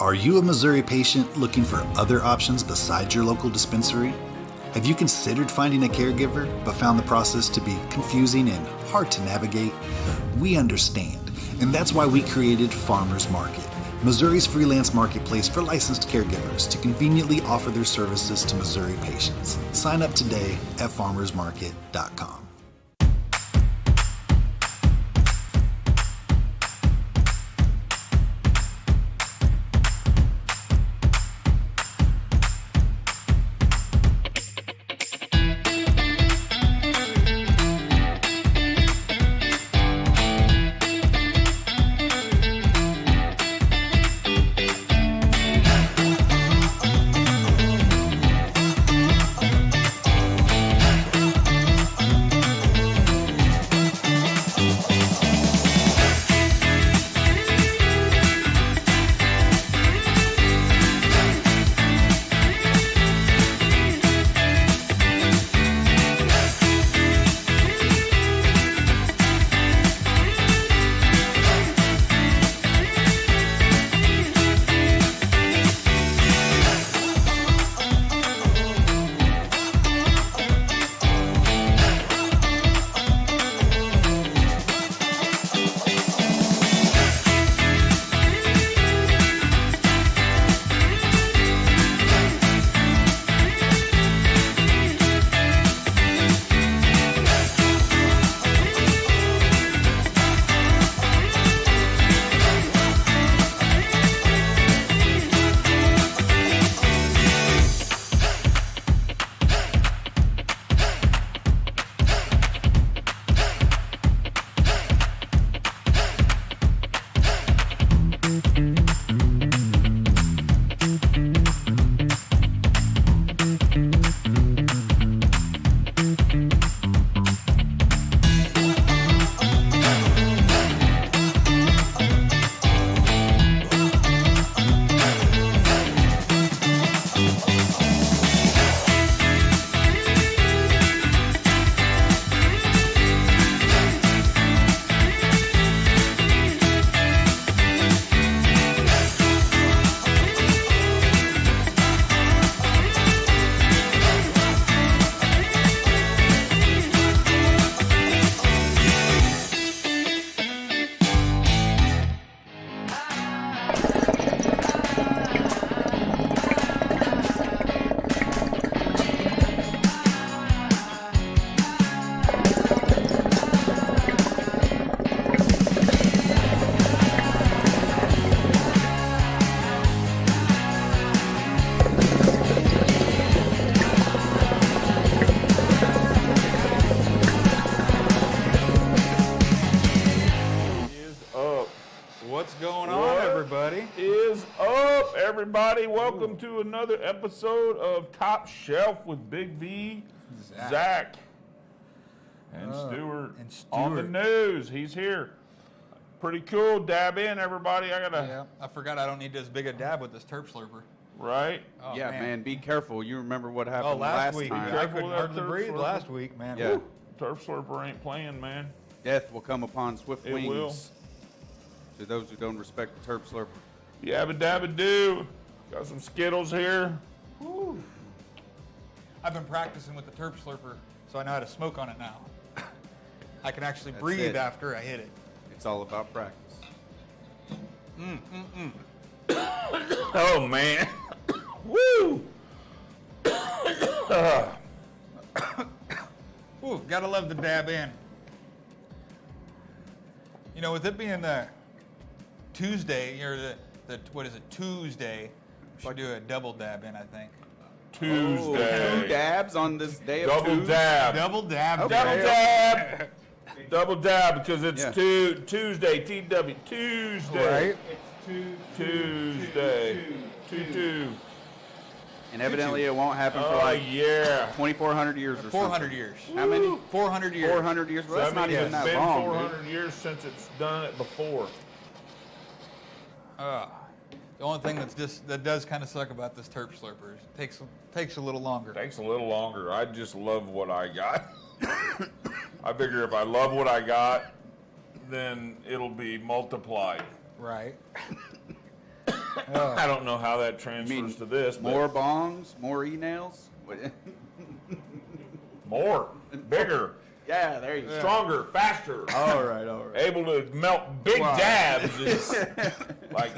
Are you a Missouri patient looking for other options besides your local dispensary? Have you considered finding a caregiver but found the process to be confusing and hard to navigate? We understand, and that's why we created Farmers Market, Missouri's freelance marketplace for licensed caregivers to conveniently offer their services to Missouri patients. Sign up today at farmersmarket.com. Everybody, welcome to another episode of Top Shelf with Big V, Zach, and Stuart on the news. He's here. Pretty cool. Dab in, everybody. Yeah, I forgot I don't need as big a dab with this terp slurper. Right? Oh, yeah, man, be careful. You remember what happened last week. time. I couldn't hardly breathe last week, man. Yeah. Turf slurper ain't playing, man. Death will come upon swift wings. It will. To those who don't respect the terp slurper. Yabba dabba do. Got some Skittles here. Woo. I've been practicing with the terp slurper, so I know how to smoke on it now. I can actually breathe after I hit it. It's all about practice. Oh, man. Woo! Ooh, gotta love the dab in. You know, with it being Tuesday, or what is it, Tuesday, we should do a double dab in, I think. Tuesday. 2 dabs on this day of Double Tuesday? dab. Double dab. Okay. Double dab. Double dab because it's Yeah. Tuesday. TW. Tuesday. Right? Tuesday. Two. And evidently it won't happen for Oh, like yeah. 2,400 years or 400 something. years. How many? 400 years. 400 years? Well, that's That not means even that it's been long, 400 years since it's done it before. The only thing that does kind of suck about this terp slurper is it takes a little longer. Takes a little longer. I just love what I got. I figure if I love what I got, then it'll be multiplied. Right. I don't know how that transfers to this. But More bongs, more e-nails. more, bigger, Yeah, there you go. stronger, faster. All right. Able to melt big dabs. Is like,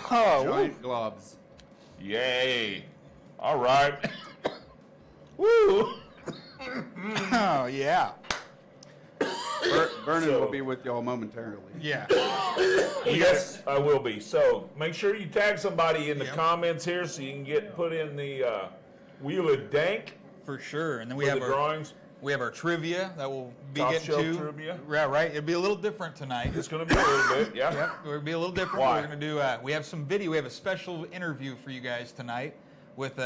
Giant globs. yay. All right. Woo. Oh, yeah. Vernon So- will be with y'all momentarily. Yeah. Yes, I will be. So make sure you tag somebody in the Yep. comments here so you can get put in the Wheel of Dank For sure. And then we for have the our drawings. we have our trivia that we'll be Top getting shelf to. trivia. Yeah, right. It'll be a little different tonight. It's going to be a little bit, yeah. Yep, it'll be a little different. Why? We're going to do. We have some video. We have a special interview for you guys tonight with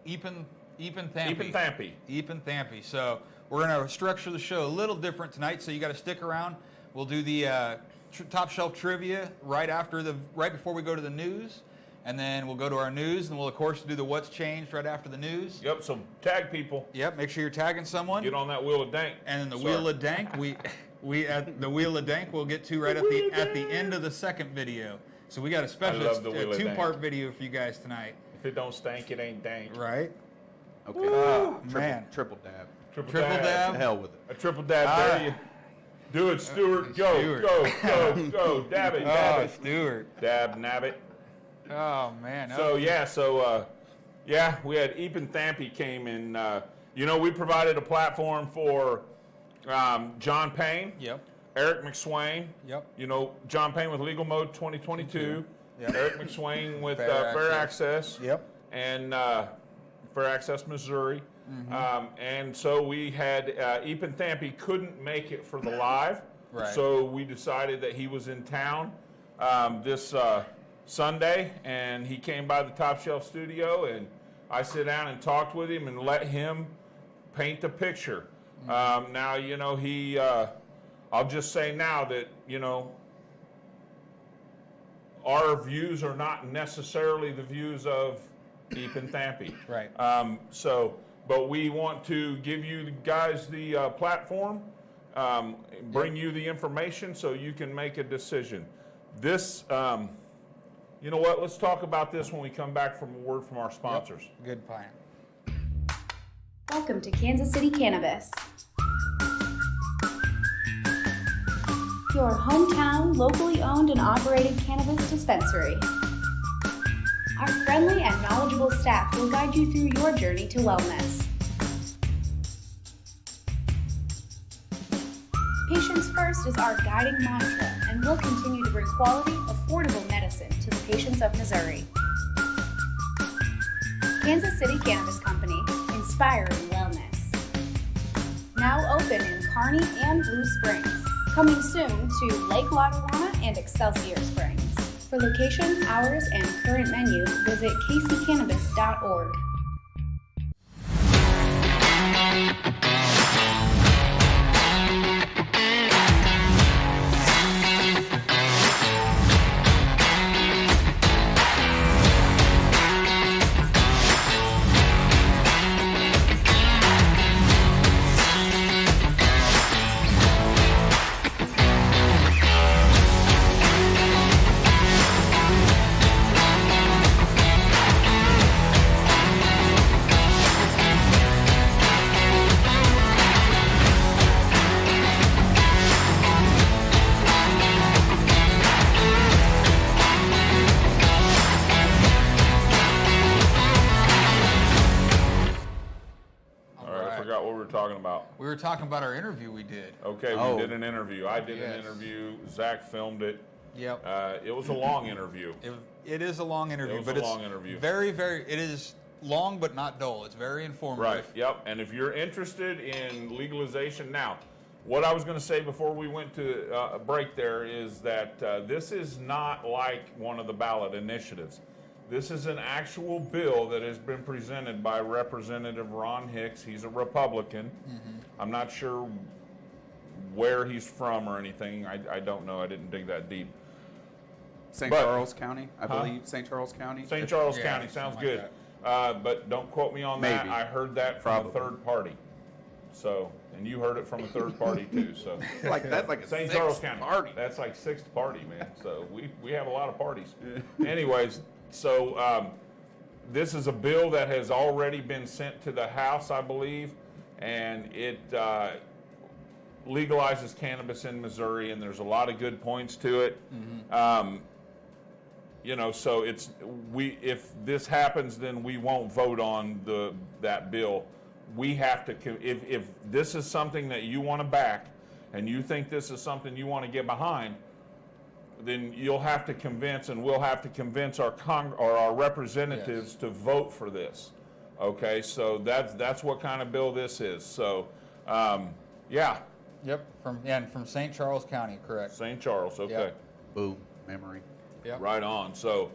Ethan Tampy. Ethan Tampy. So we're going to structure the show a little different tonight. So you got to stick around. We'll do the top shelf trivia right before we go to the news, and then we'll go to our news, and we'll of course do the what's changed right after the news. Yep, so tag people. Yep. Make sure you're tagging someone. Get on that Wheel of Dank. And then the Sorry. Wheel of Dank, we at the Wheel of Dank we'll get to right at the end of the second video. So we got a special love the Wheel of Dank. 2-part video for you guys tonight. If it don't stank, it ain't dank. Right? Okay. Man. Triple dab. Triple Triple dab. To hell with it. A triple dab. All There right. you do it, Stuart. Go, Stuart. go. Dab it, dab it. Stuart. Dab, nab it. Oh man. So we had Ethan Tampy came in. We provided a platform for John Payne, Yep. Eric McSwain. Yep. John Payne with Legal Mode 2022. Yep. Eric McSwain with Fair Fair Access. Yep. And Fair Access Missouri. And so we had Ethan Tampy couldn't make it for the live. Right. So we decided that he was in town this Sunday, and he came by the Top Shelf studio, and I sit down and talked with him and let him paint the picture. Now, I'll just say now that, our views are not necessarily the views of Ethan Tampy. Right. But we want to give you guys the platform, bring you the information so you can make a decision. This, you know what? Let's talk about this when we come back from a word from our sponsors. Good plan. Welcome to Kansas City Cannabis, your hometown, locally owned and operated cannabis dispensary. Our friendly and knowledgeable staff will guide you through your journey to wellness. Patients first is our guiding mantra, and we'll continue to bring quality, affordable medicine to the patients of Missouri. Kansas City Cannabis Company, inspiring wellness. Now open in Kearney and Blue Springs. Coming soon to Lake Lotawana and Excelsior Springs. For location, hours, and current menu, visit kccannabis.org. Talking about? We were talking about our interview we did. Okay, Oh. we did an interview. I did an Yes. interview. Zach filmed it. Yep. It was a long interview. It is a long interview, It was but a it's long interview. it is long but not dull. It's very informative. Right, yep. And if you're interested in legalization, now, what I was going to say before we went to a break there is that this is not like one of the ballot initiatives. This is an actual bill that has been presented by Representative Ron Hicks. He's a Republican. I'm not sure where he's from or anything. I don't know. I didn't dig that deep. St. But- Charles County, I Huh? believe. St. Charles County. St. Charles Yeah, County, something sounds like good. But don't quote me on that. Maybe. I heard that from Probably. a third party. So And you heard it from a third party too. So That's like a St. sixth Charles County. party. That's like sixth party, man. So we have a lot of parties. Anyways, so this is a bill that has already been sent to the House, I believe, and it legalizes cannabis in Missouri, and there's a lot of good points to it. You know, so if this happens, then we won't vote on that bill. We have to, if this is something that you want to back, and you think this is something you want to get behind, then you'll have to convince, and we'll have to convince our representatives to vote for this. Okay, so that's what kind of bill this is. So, yeah. Yep, from St. Charles County, correct. St. Charles, okay. Yep. Boom, memory. Yep. Right on. So,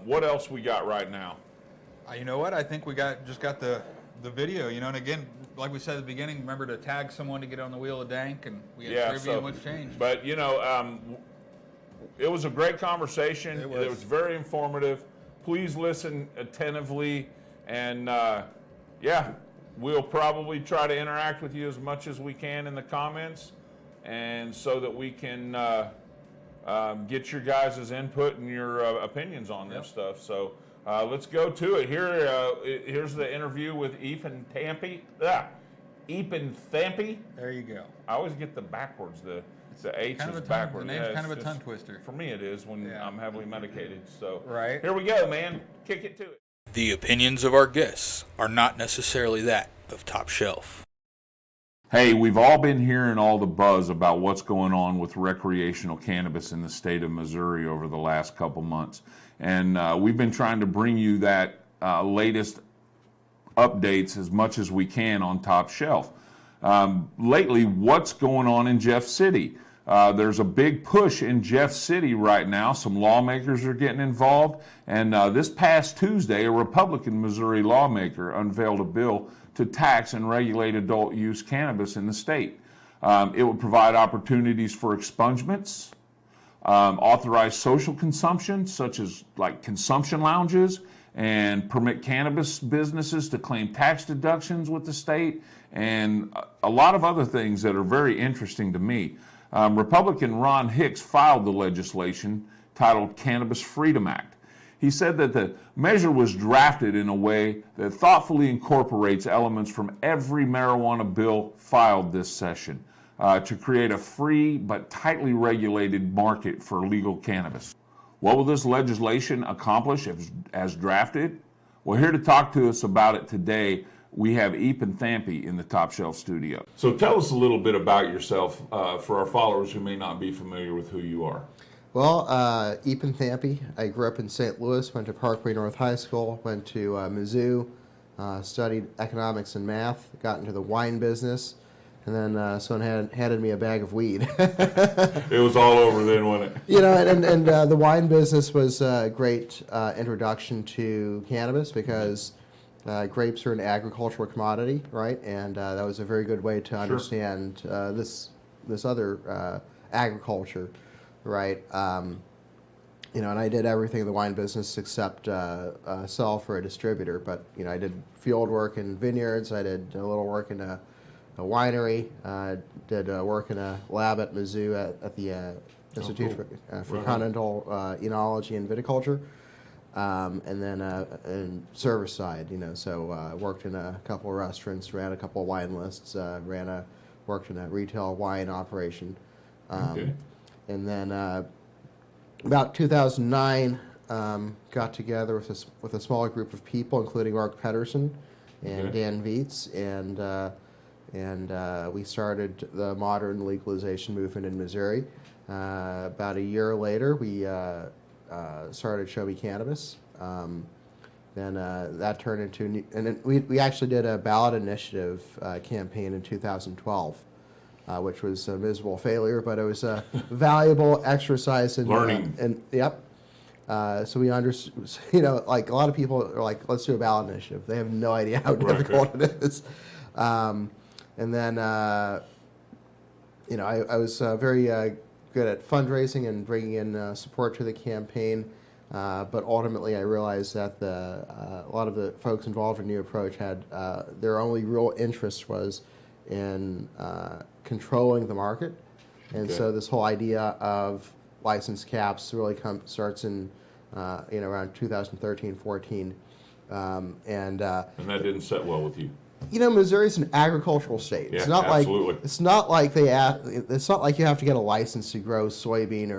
what else we got right now? You know what? I think we just got the video, you know, and again, like we said at the beginning, remember to tag someone to get on the wheel of Dank, and we had trivia and what's changed. But, you know, it was a great conversation. It was very informative. Please listen attentively, and yeah, we'll probably try to interact with you as much as we can in the comments, and so that we can get your guys' input and your opinions on this stuff. So let's go to it. Here's the interview with Ethan Tampy. Ethan Tampy. There you go. I always get the backwards. The H is backwards. The name's kind of a tongue twister. For me, it is when I'm heavily medicated. So right. Here we go, man. Kick it to it. The opinions of our guests are not necessarily that of Top Shelf. Hey, we've all been hearing all the buzz about what's going on with recreational cannabis in the state of Missouri over the last couple months. And we've been trying to bring you that latest updates as much as we can on Top Shelf. Lately, what's going on in Jeff City? There's a big push in Jeff City right now. Some lawmakers are getting involved. And this past Tuesday, a Republican Missouri lawmaker unveiled a bill to tax and regulate adult use cannabis in the state. It would provide opportunities for expungements, authorize social consumption, such as like consumption lounges, and permit cannabis businesses to claim tax deductions with the state, and a lot of other things that are very interesting to me. Republican Ron Hicks filed the legislation titled Cannabis Freedom Act. He said that the measure was drafted in a way that thoughtfully incorporates elements from every marijuana bill filed this session to create a free but tightly regulated market for legal cannabis. What will this legislation accomplish as drafted? Well, here to talk to us about it today, we have Ethan Tampy in the Top Shelf studio. So tell us a little bit about yourself for our followers who may not be familiar with who you are. Well, Ethan Tampy. I grew up in St. Louis, went to Parkway North High School, went to Mizzou, studied economics and math, got into the wine business, and then someone handed me a bag of weed. It was all over then, wasn't it? You know, and the wine business was a great introduction to cannabis because grapes are an agricultural commodity, right? And that was a very good way to understand this other agriculture, right? You know, and I did everything in the wine business except sell for a distributor. But you know, I did field work in vineyards. I did a little work in a winery. Did work in a lab at Mizzou at the Institute for Continental Enology and Viticulture. And then in service side, you know, so worked in a couple of restaurants, ran a couple of wine lists, worked in a retail wine operation. And then about 2009, got together with a small group of people, including Mark Pedersen and Dan Vietz, and we started the modern legalization movement in Missouri. About a year later, we started Show Me Cannabis. Then that turned into, and we actually did a ballot initiative campaign in 2012. Which was a miserable failure, but it was a valuable exercise in learning. Yep. So we understood, you know, like a lot of people are like, let's do a ballot initiative. They have no idea how difficult it is. And then, you know, I was very good at fundraising and bringing in support to the campaign. But ultimately, I realized that a lot of the folks involved in New Approach had their only real interest was in controlling the market. And so this whole idea of license caps really starts in around 2013, 14. And that didn't set well with you. Missouri's an agricultural state. Yeah, It's not absolutely. like it's not like it's not like you have to get a license to grow soybean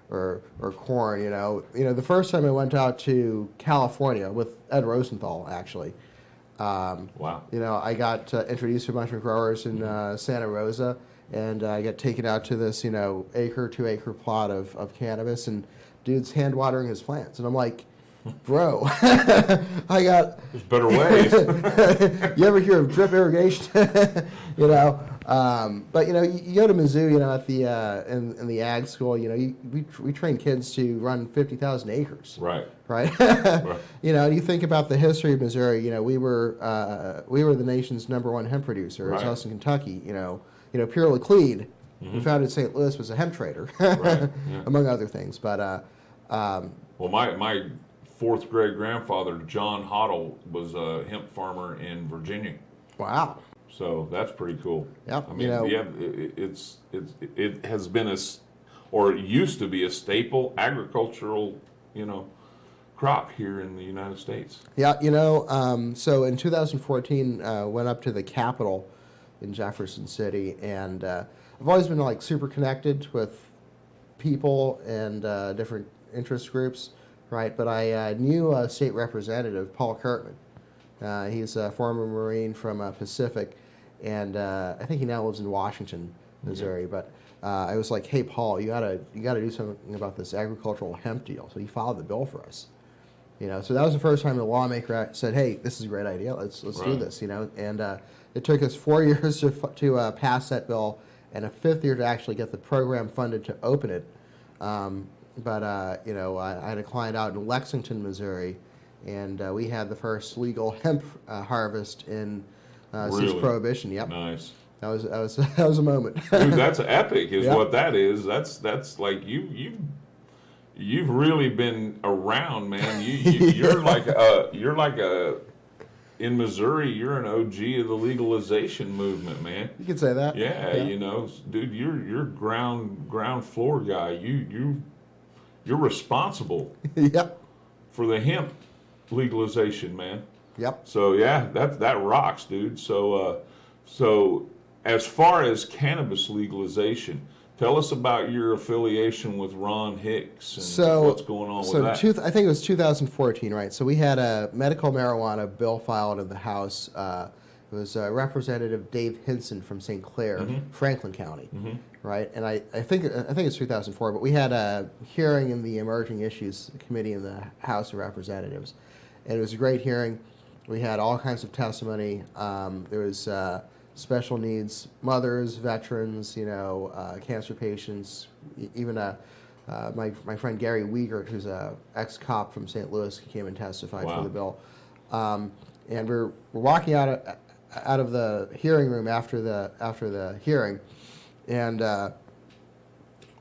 or corn. The first time I went out to California with Ed Rosenthal, actually. Wow. I got introduced to a bunch of growers in Santa Rosa, and I got taken out to this 2-acre plot of cannabis, and dude's hand watering his plants, and I'm like, bro, I got. There's better ways. You ever hear of drip irrigation? But you go to Mizzou, at the in the ag school, we train kids to run 50,000 acres. Right. Right. Right. And you think about the history of Missouri. We were the nation's #1 hemp producer. Right. As us in Kentucky. Pierre Laclede, who founded St. Louis, was a hemp trader, Right. Yeah. among other things. But Well, my fourth grade grandfather, John Hoddle, was a hemp farmer in Virginia. wow. So that's pretty cool. Yep, I mean, it has been or it used to be a staple agricultural, crop here in the United States. Yeah, so in 2014, went up to the Capitol in Jefferson City, and I've always been super connected with people and different interest groups, right? But I knew State Representative Paul Kurtman. He's a former Marine from Pacific, and I think he now lives in Washington, Missouri. But I was like, "Hey, Paul, you gotta do something about this agricultural hemp deal." So he filed the bill for us. So that was the first time the lawmaker said, "Hey, this is a great idea. Let's do Right. this." And it took us 4 years to pass that bill, and a 5th year to actually get the program funded to open it. But I had a client out in Lexington, Missouri, and we had the first legal hemp harvest in since Really? Prohibition. Yep, Nice. that was that was a moment. Dude, that's epic, is Yep. what that is. That's like you've really been around, man. You're like in Missouri, you're an OG of the legalization movement, man. You could say that. Yeah, dude, you're ground floor guy. You're responsible Yep. for the hemp legalization, man. Yep. So yeah, that rocks, dude. So as far as cannabis legalization, tell us about your affiliation with Ron Hicks and what's going on with that. I think it was 2014, right? So we had a medical marijuana bill filed in the House. It was Representative Dave Hinson from St. Clair, Franklin County, right? And I think it's 2004, but we had a hearing in the Emerging Issues Committee in the House of Representatives, and it was a great hearing. We had all kinds of testimony. There was special needs mothers, veterans, cancer patients, even my friend Gary Wiegert, who's a ex-cop from St. Louis, came and testified Wow. for the bill. And we're walking out of the hearing room after the hearing, and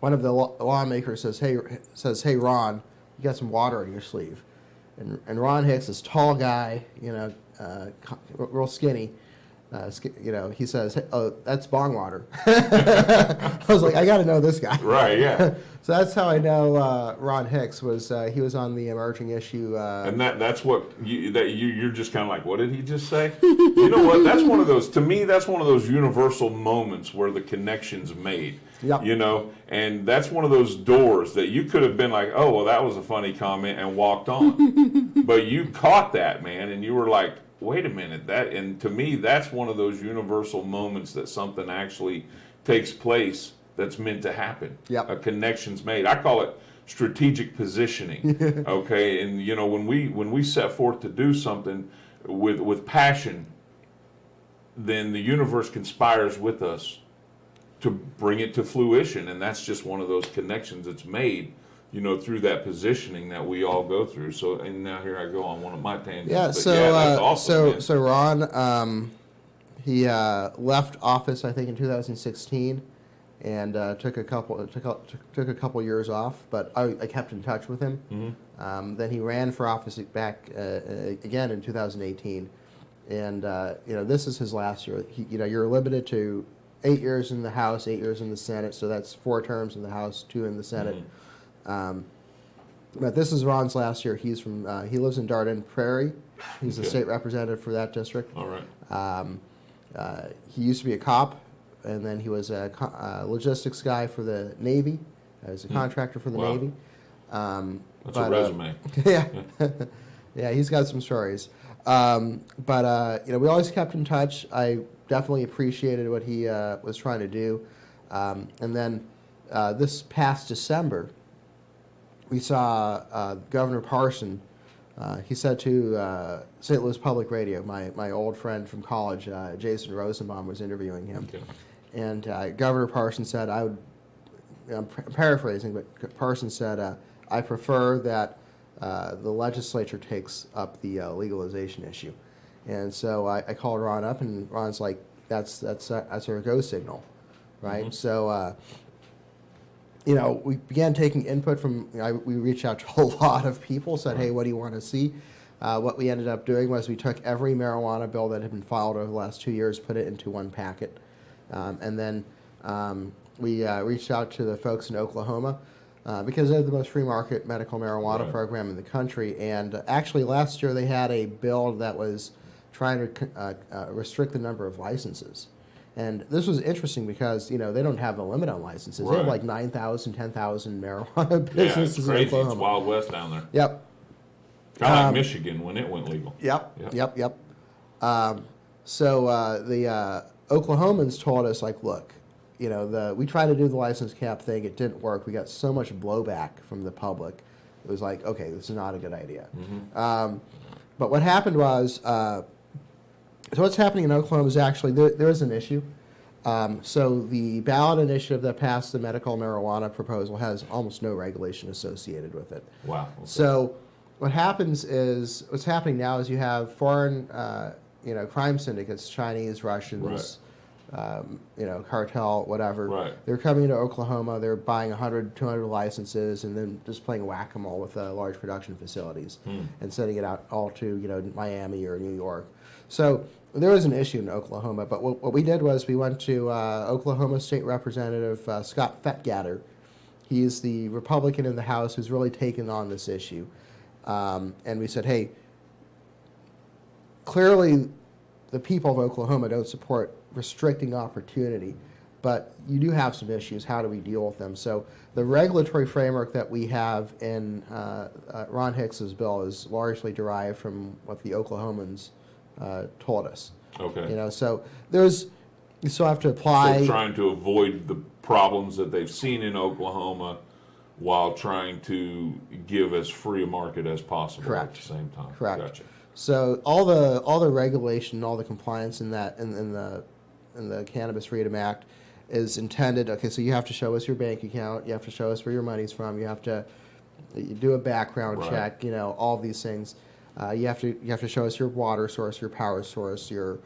one of the lawmakers says, "Hey, Ron, you got some water in your sleeve." And Ron Hicks, this tall guy, real skinny, he says, "Hey, oh, that's bong water." I was like, I got to know this guy. Right, yeah. So that's how I know Ron Hicks he was on the emerging issue. And that's what you're just kind of like, what did he just say? You know what? That's one of those. To me, that's one of those universal moments where the connection's made. Yep. And that's one of those doors that you could have been like, oh, well, that was a funny comment, and walked on. But you caught that, man, and you were like, wait a minute, and to me, that's one of those universal moments that something actually takes place that's meant to happen. Yep. A connection's made. I call it strategic positioning. Okay, and when we set forth to do something with passion, then the universe conspires with us to bring it to fruition, and that's just one of those connections that's made, through that positioning that we all go through. So, and now here I go on one of my tangents. Yeah. But So that's awesome, man. so Ron, he left office, I think, in 2016, and took a couple years off. But I kept in touch with him. Then he ran for office back again in 2018, And this is his last year. You're limited to 8 years in the House, 8 years in the Senate, so that's 4 terms in the House, 2 in the Senate. But this is Ron's last year. He lives in Darden Prairie. He's the state representative for that district. All right. He used to be a cop, and then he was a logistics guy for the Navy. He was a contractor for the Navy. That's a resume. Yeah. Yeah, he's got some stories. We always kept in touch. I definitely appreciated what he was trying to do. And then this past December, we saw Governor Parson. He said to St. Louis Public Radio, my old friend from college, Jason Rosenbaum, was interviewing him. Okay. And Governor Parson said, I'm paraphrasing, but Parson said, I prefer that the legislature takes up the legalization issue. And so I called Ron up, and Ron's like, that's our go signal, right? Mm-hmm. So, we began taking input from, we reached out to a lot of people, said, hey, what do you want to see? What we ended up doing was we took every marijuana bill that had been filed over the last 2 years, put it into one packet. And then we reached out to the folks in Oklahoma because they're the most free market medical marijuana program in the country. And actually last year they had a bill that was trying to restrict the number of licenses. And this was interesting because, they don't have a limit on licenses. They have like 9,000, 10,000 marijuana businesses it's crazy. in Oklahoma. It's Wild West down there. Yep. Kind of like Michigan when it went legal. Yep. So the Oklahomans told us, like, look, we tried to do the license cap thing. It didn't work. We got so much blowback from the public. It was like, okay, this is not a good idea. Mm-hmm. But what happened was, so what's happening in Oklahoma is actually there is an issue. So the ballot initiative that passed the medical marijuana proposal has almost no regulation associated with it. Wow. Okay. So what's happening now is you have foreign, crime syndicates, Chinese, Russians, cartel, whatever. Right. They're coming to Oklahoma. They're buying 100, 200 licenses and then just playing whack-a-mole with large production facilities and sending it out all to, Miami or New York. So there is an issue in Oklahoma, but what we did was we went to Oklahoma State Representative Scott Fettgatter. He's the Republican in the House who's really taken on this issue. And we said, hey, clearly the people of Oklahoma don't support restricting opportunity, but you do have some issues. How do we deal with them? So the regulatory framework that we have in Ron Hicks's bill is largely derived from what the Oklahomans told us. Okay. So you still have to apply. So trying to avoid the problems that they've seen in Oklahoma while trying to give as free a market as possible. Correct. At the same time. Correct. Gotcha. So all the regulation, all the compliance in the Cannabis Freedom Act is intended. Okay, so you have to show us your bank account. You have to show us where your money's from. You have to do a background check. All of these things. You have to show us your water source, your power source, your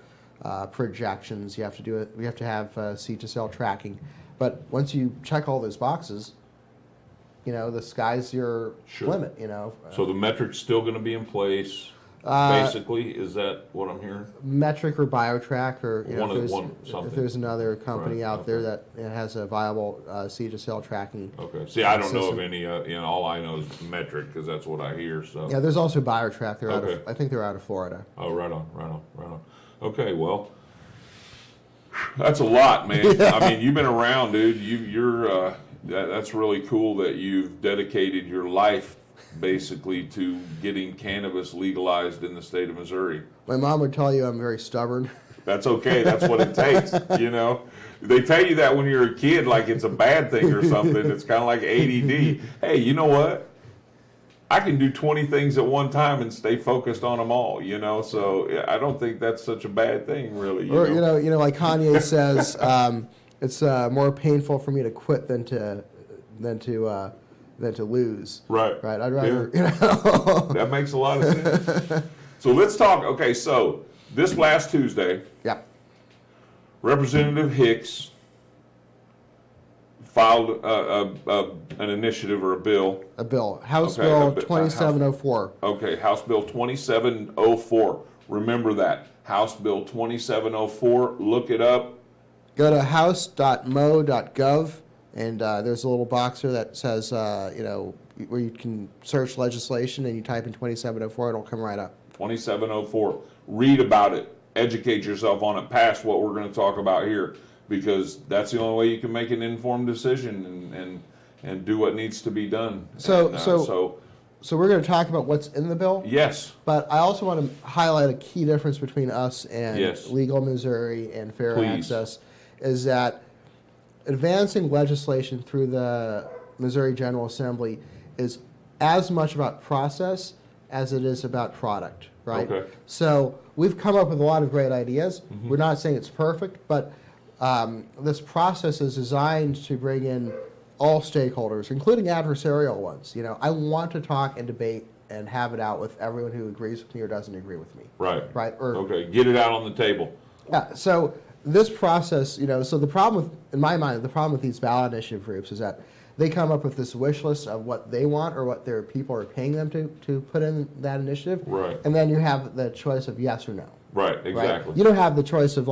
projections. You have to do it. We have to have seed to sale tracking. But once you check all those boxes, the sky's your limit. So the metric's still going to be in place. Basically, is that what I'm hearing? Metric or BioTrack, or if there's another company out there that has a viable seed to sale tracking. Okay. See, I don't know of any. All I know is Metric because that's what I hear. So yeah, there's also BioTrack. I think they're out of Florida. Oh, right on. Okay, well, that's a lot, man. Yeah. I mean, you've been around, dude. You're that's really cool that you've dedicated your life basically to getting cannabis legalized in the state of Missouri. My mom would tell you I'm very stubborn. That's okay. That's what it takes, They tell you that when you're a kid, like it's a bad thing or something. It's kind of like ADD. Hey, you know what? I can do 20 things at one time and stay focused on them all, So I don't think that's such a bad thing, really. Or, like Kanye says, it's more painful for me to quit than to lose. Right. I'd rather, That makes a lot of sense. So let's talk. Okay, so this last Tuesday, Representative Hicks filed an initiative or a bill. House Bill 2704. Okay, House Bill 2704, Remember that. House Bill 2704. Look it up. Go to house.mo.gov, and there's a little box there that says, where you can search legislation, and you type in 2704, it'll come right up. 2704. Read about it. Educate yourself on it past what we're going to talk about here, because that's the only way you can make an informed decision and do what needs to be done. So we're going to talk about what's in the bill. Yes. But I also want to highlight a key difference between us and Yes. Legal Missouri and Fair Please. Access is that advancing legislation through the Missouri General Assembly is as much about process as it is about product, right? Okay. So we've come up with a lot of great ideas. Mm-hmm. We're not saying it's perfect, but this process is designed to bring in all stakeholders, including adversarial ones. I want to talk and debate and have it out with everyone who agrees with me or doesn't agree with me. Right. Right. Okay. Get it out on the table. Yeah. So this process, so the problem with, in my mind, the problem with these ballot initiative groups is that they come up with this wish list of what they want or what their people are paying them to put in that initiative. Right. And then you have the choice of yes or no. Right. Exactly. Right? You don't have the choice of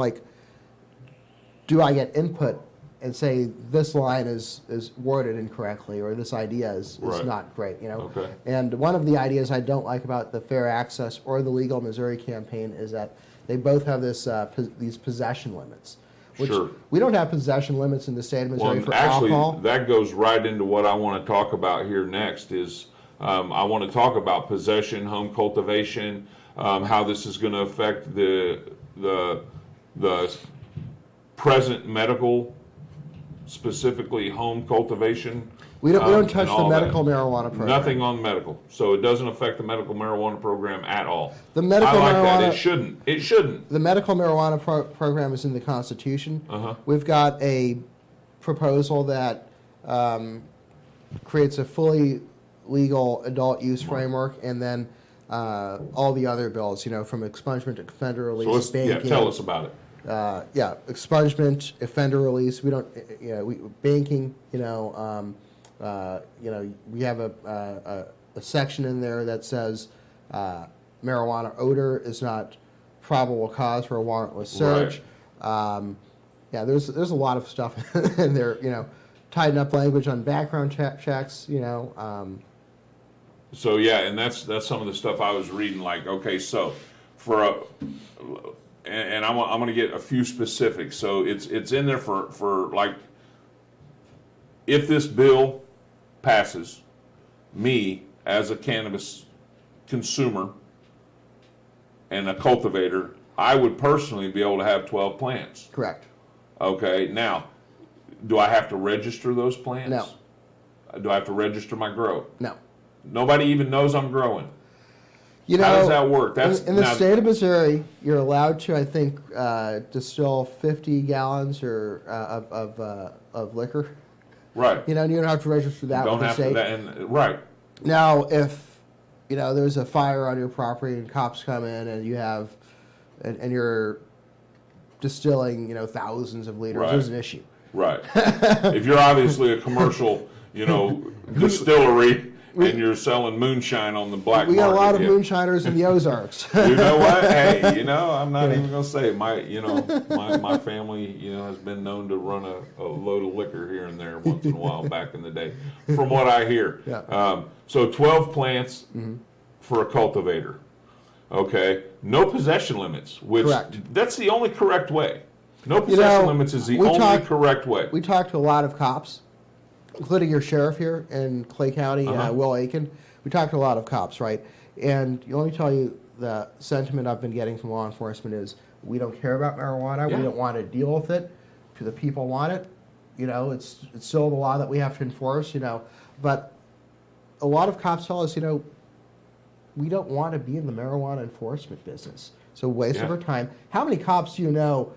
do I get input and say this line is worded incorrectly or this idea is Right. not great, Okay. And one of the ideas I don't like about the Fair Access or the Legal Missouri campaign is that they both have these possession limits. Which Sure. we don't have possession limits in the state of Missouri Well, for actually, alcohol. that goes right into what I want to talk about here next is I want to talk about possession, home cultivation, how this is going to affect the present medical, specifically home cultivation. We don't and touch the all that. medical marijuana program. Nothing on medical, so it doesn't affect the medical marijuana program at all. The medical I like that. marijuana- It shouldn't. It shouldn't. The medical marijuana program is in the Constitution. Uh-huh. We've got a proposal that creates a fully legal adult use framework, and then all the other bills, from expungement to offender release, So let's banking. tell us about it. Expungement, offender release. We don't, banking. We have a section in there that says marijuana odor is not probable cause for a warrantless search. There's a lot of stuff in there. Tighten up language on background checks. So yeah, and that's some of the stuff I was reading. Like, okay, so and I'm going to get a few specifics. So it's in there for like, if this bill passes, me as a cannabis consumer and a cultivator, I would personally be able to have 12 plants. Correct. Okay, now, do I have to register those plants? No. Do I have to register my grow? No. Nobody even knows I'm growing. How does that work? In the state of Missouri, you're allowed to, I think, distill 50 gallons of liquor. Right. You don't have to register that Don't with the have state. to. And right. Now, if there's a fire on your property and cops come in and you have, and you're distilling, thousands of liters, Right. there's an issue. Right. If you're obviously a commercial, distillery and you're selling moonshine on the black market. We got a lot of yeah. moonshiners in the Ozarks. You know what? Hey, I'm not even gonna say it. My family, has been known to run a load of liquor here and there once in a while back in the day, from what I hear. Yeah. So 12 plants for a cultivator. Okay. No possession limits. Which Correct. That's the only correct way. No possession limits is the only correct way. We talked to a lot of cops, including your sheriff here in Clay County, Will Aiken. We talked to a lot of cops, right? And let me tell you, the sentiment I've been getting from law enforcement is, we don't care about marijuana. Yeah. We don't want to deal with it. The people want it. It's still the law that we have to enforce. But a lot of cops tell us, we don't want to be in the marijuana enforcement business. So waste of our time. How many cops do you know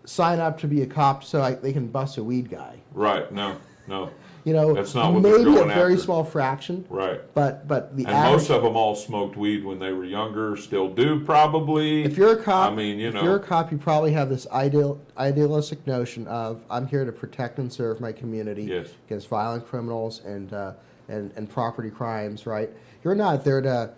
sign up to be a cop so they can bust a weed guy? Right. No. That's not what maybe they're going a very after. small fraction. Right. But the And average, most of them all smoked weed when they were younger, still do probably. if you're a cop, I mean, if you're a cop, you probably have this idealistic notion of, I'm here to protect and serve my community Yes. against violent criminals and property crimes. Right? You're not there to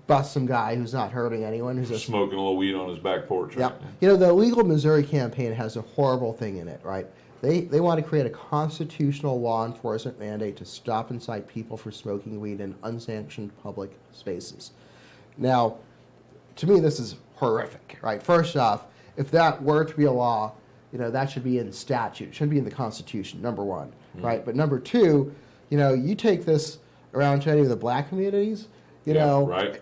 bust some guy who's not hurting anyone, who's just Smoking a little weed on his back porch. yeah. Right? You know, the Legal Missouri campaign has a horrible thing in it, right? They want to create a constitutional law enforcement mandate to stop and cite people for smoking weed in unsanctioned public spaces. Now, to me, this is horrific, right? First off, if that were to be a law, you know, that should be in statute. It shouldn't be in the Constitution, number one, right? But number two, you know, you take this around to any of the black communities, you know, right.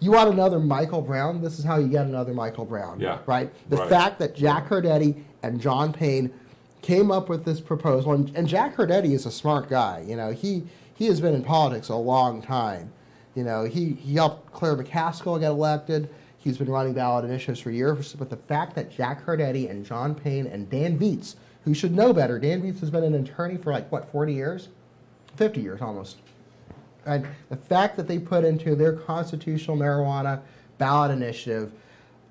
you want another Michael Brown? This is how you get another Michael Brown. Yeah. Right? The Right. fact that Jack Herdetti and John Payne came up with this proposal, and Jack Herdetti is a smart guy. You know, he has been in politics a long time. You know, he helped Claire McCaskill get elected. He's been running ballot initiatives for years. But the fact that Jack Herdetti and John Payne and Dan Vietz, who should know better, Dan Vietz has been an attorney for like, what, 40 years? 50 years almost. And the fact that they put into their constitutional marijuana ballot initiative,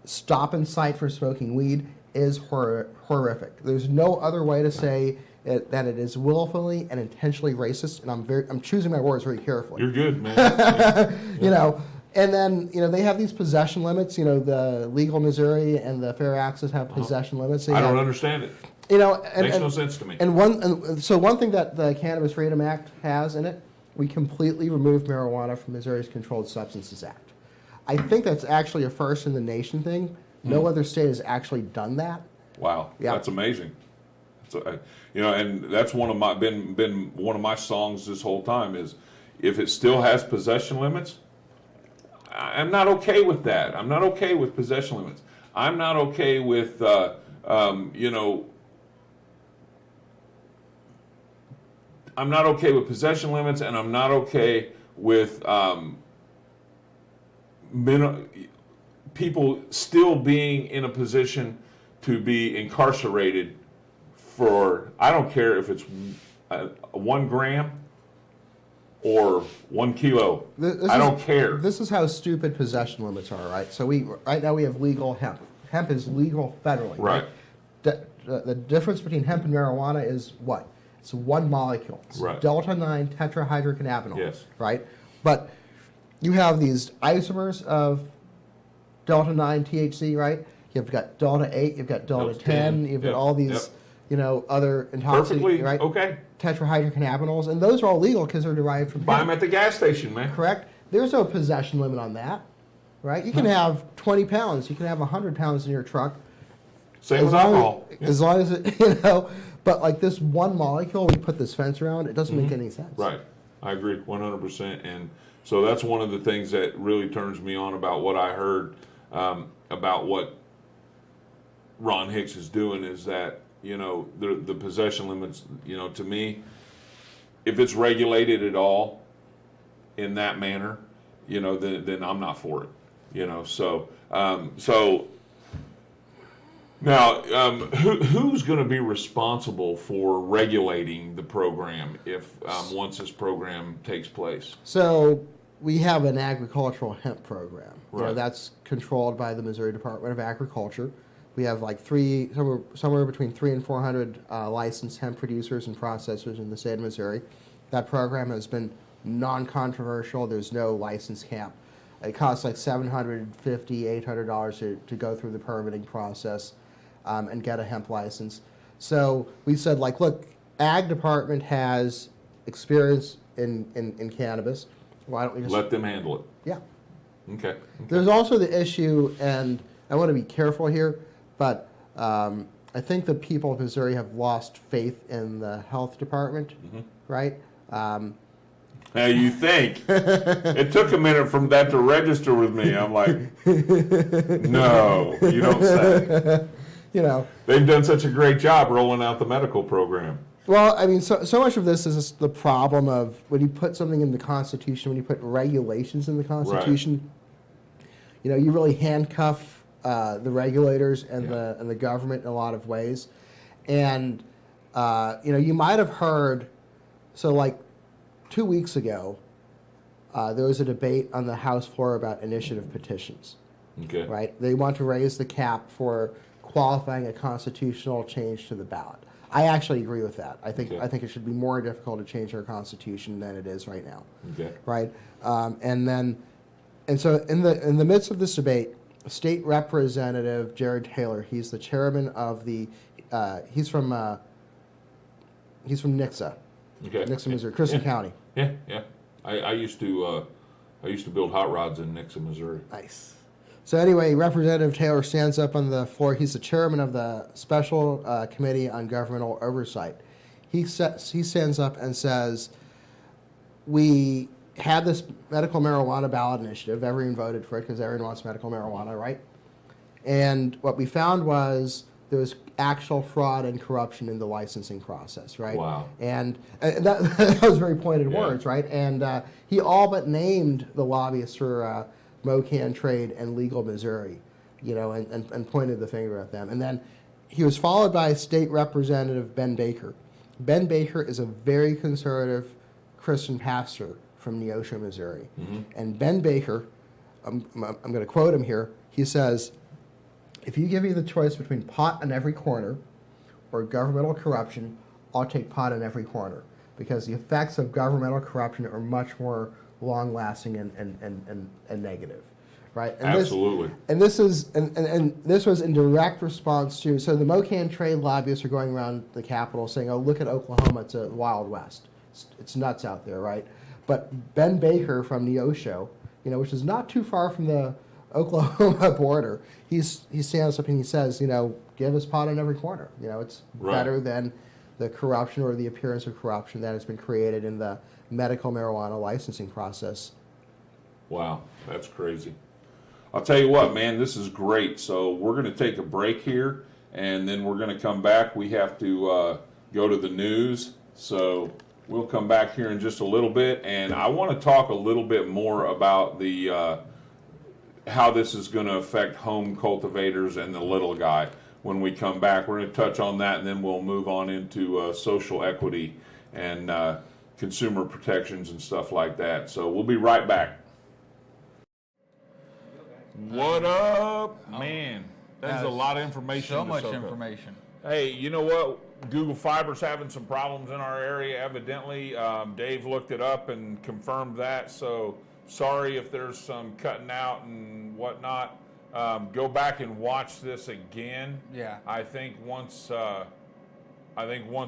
stop and cite for smoking weed, is horrific. There's no other way to say that it is willfully and intentionally racist, and I'm choosing my words very carefully. You're good, man. You know, and then, you know, they have these possession limits. You know, the Legal Missouri and the Fair Access have possession limits. I don't understand it. You know, Makes no sense to me. And so one thing that the Cannabis Freedom Act has in it, we completely removed marijuana from Missouri's Controlled Substances Act. I think that's actually a first in the nation thing. No other state has actually done that. Wow, Yeah. that's amazing. You know, and that's been one of my songs this whole time is, if it still has possession limits, I'm not okay with that. I'm not okay with possession limits. I'm not okay with you know. I'm not okay with possession limits, and I'm not okay with people still being in a position to be incarcerated for, I don't care if it's 1 gram or 1 kilo. I don't care. This is how stupid possession limits are, right? So right now we have legal hemp. Hemp is legal federally. Right. The difference between hemp and marijuana is what? It's one molecule. It's Right. delta-9 tetrahydrocannabinol. Yes. Right? But you have these isomers of delta-9 THC, right? You've got delta-8, you've got delta-10, you've got Yep. all these, Yep. you know, other Perfectly intoxicants, right? okay. Tetrahydrocannabinols, and those are all legal because they're derived from Buy hemp. them at the gas station, man. Correct? There's no possession limit on that, right? You can have 20 pounds, you can have 100 pounds in your truck. Same as alcohol. As long as it, you know, but like this one molecule, we put this fence around, it doesn't make any sense. Right. I agree 100%. And so that's one of the things that really turns me on about what I heard about what Ron Hicks is doing, is that, you know, the possession limits, you know, to me, if it's regulated at all in that manner, you know, then I'm not for it, you know. So now, who's going to be responsible for regulating the program if once this program takes place? So we have an agricultural hemp program. You know, Right. that's controlled by the Missouri Department of Agriculture. We have like somewhere between 300 and 400 licensed hemp producers and processors in the state of Missouri. That program has been non-controversial. There's no license cap. It costs like $750, $800 to go through the permitting process and get a hemp license. So we said, like, look, Ag Department has experience in cannabis. Why don't we just Let them handle it. Yeah. Okay. There's also the issue, and I want to be careful here, but I think the people of Missouri have lost faith in the health department, right? Now you think. It took a minute from that to register with me. I'm like, no, you don't say. You know, They've done such a great job rolling out the medical program. well, I mean, so much of this is the problem of when you put something in the Constitution, when you put regulations in the Constitution, you know, you really handcuff the regulators and the government in a lot of ways. And, you know, you might have heard, so like 2 weeks ago, there was a debate on the House floor about initiative petitions, Okay. right? They want to raise the cap for qualifying a constitutional change to the ballot. I actually agree with that. I think it should be more difficult to change our Constitution than it is right now. Okay. Right? And then And so in the midst of this debate, State Representative Jared Taylor, he's the chairman of the, he's from Nixa, Okay. Nixa, Missouri, Christian County. Yeah. I used to build hot rods in Nixon, Missouri. Nice. So anyway, Representative Taylor stands up on the floor. He's the chairman of the Special Committee on Governmental Oversight. He stands up and says, we had this medical marijuana ballot initiative. Everyone voted for it because everyone wants medical marijuana, right? And what we found was there was actual fraud and corruption in the licensing process, right? Wow. And that was very pointed Yeah. words, right? And he all but named the lobbyists for Mocan Trade and Legal Missouri, you know, and pointed the finger at them. And then he was followed by State Representative Ben Baker. Ben Baker is a very conservative Christian pastor from Neosho, Missouri. Mm-hmm. And Ben Baker, I'm going to quote him here, he says, if you give me the choice between pot on every corner or governmental corruption, I'll take pot on every corner because the effects of governmental corruption are much more long-lasting and negative, right? And Absolutely. This was in direct response to, so the Mocan trade lobbyists are going around the Capitol saying, oh, look at Oklahoma, it's a Wild West. It's nuts out there, right? But Ben Baker from Neosho, you know, which is not too far from the Oklahoma border, he stands up and he says, you know, give us pot on every corner. You know, it's better than the corruption or the appearance of corruption that has been created in the medical marijuana licensing process. Wow, that's crazy. I'll tell you what, man, this is great. So we're going to take a break here, and then we're going to come back. We have to go to the news, so we'll come back here in just a little bit, and I want to talk a little bit more about the how this is going to affect home cultivators and the little guy. When we come back, we're going to touch on that, and then we'll move on into social equity and consumer protections and stuff like that. So we'll be right back. What up? Man, that's a lot of information. So to much soak up. information. Hey, you know what? Google Fiber's having some problems in our area, evidently. Dave looked it up and confirmed that, so sorry if there's some cutting out and whatnot. Go back and watch this again. Yeah. I think once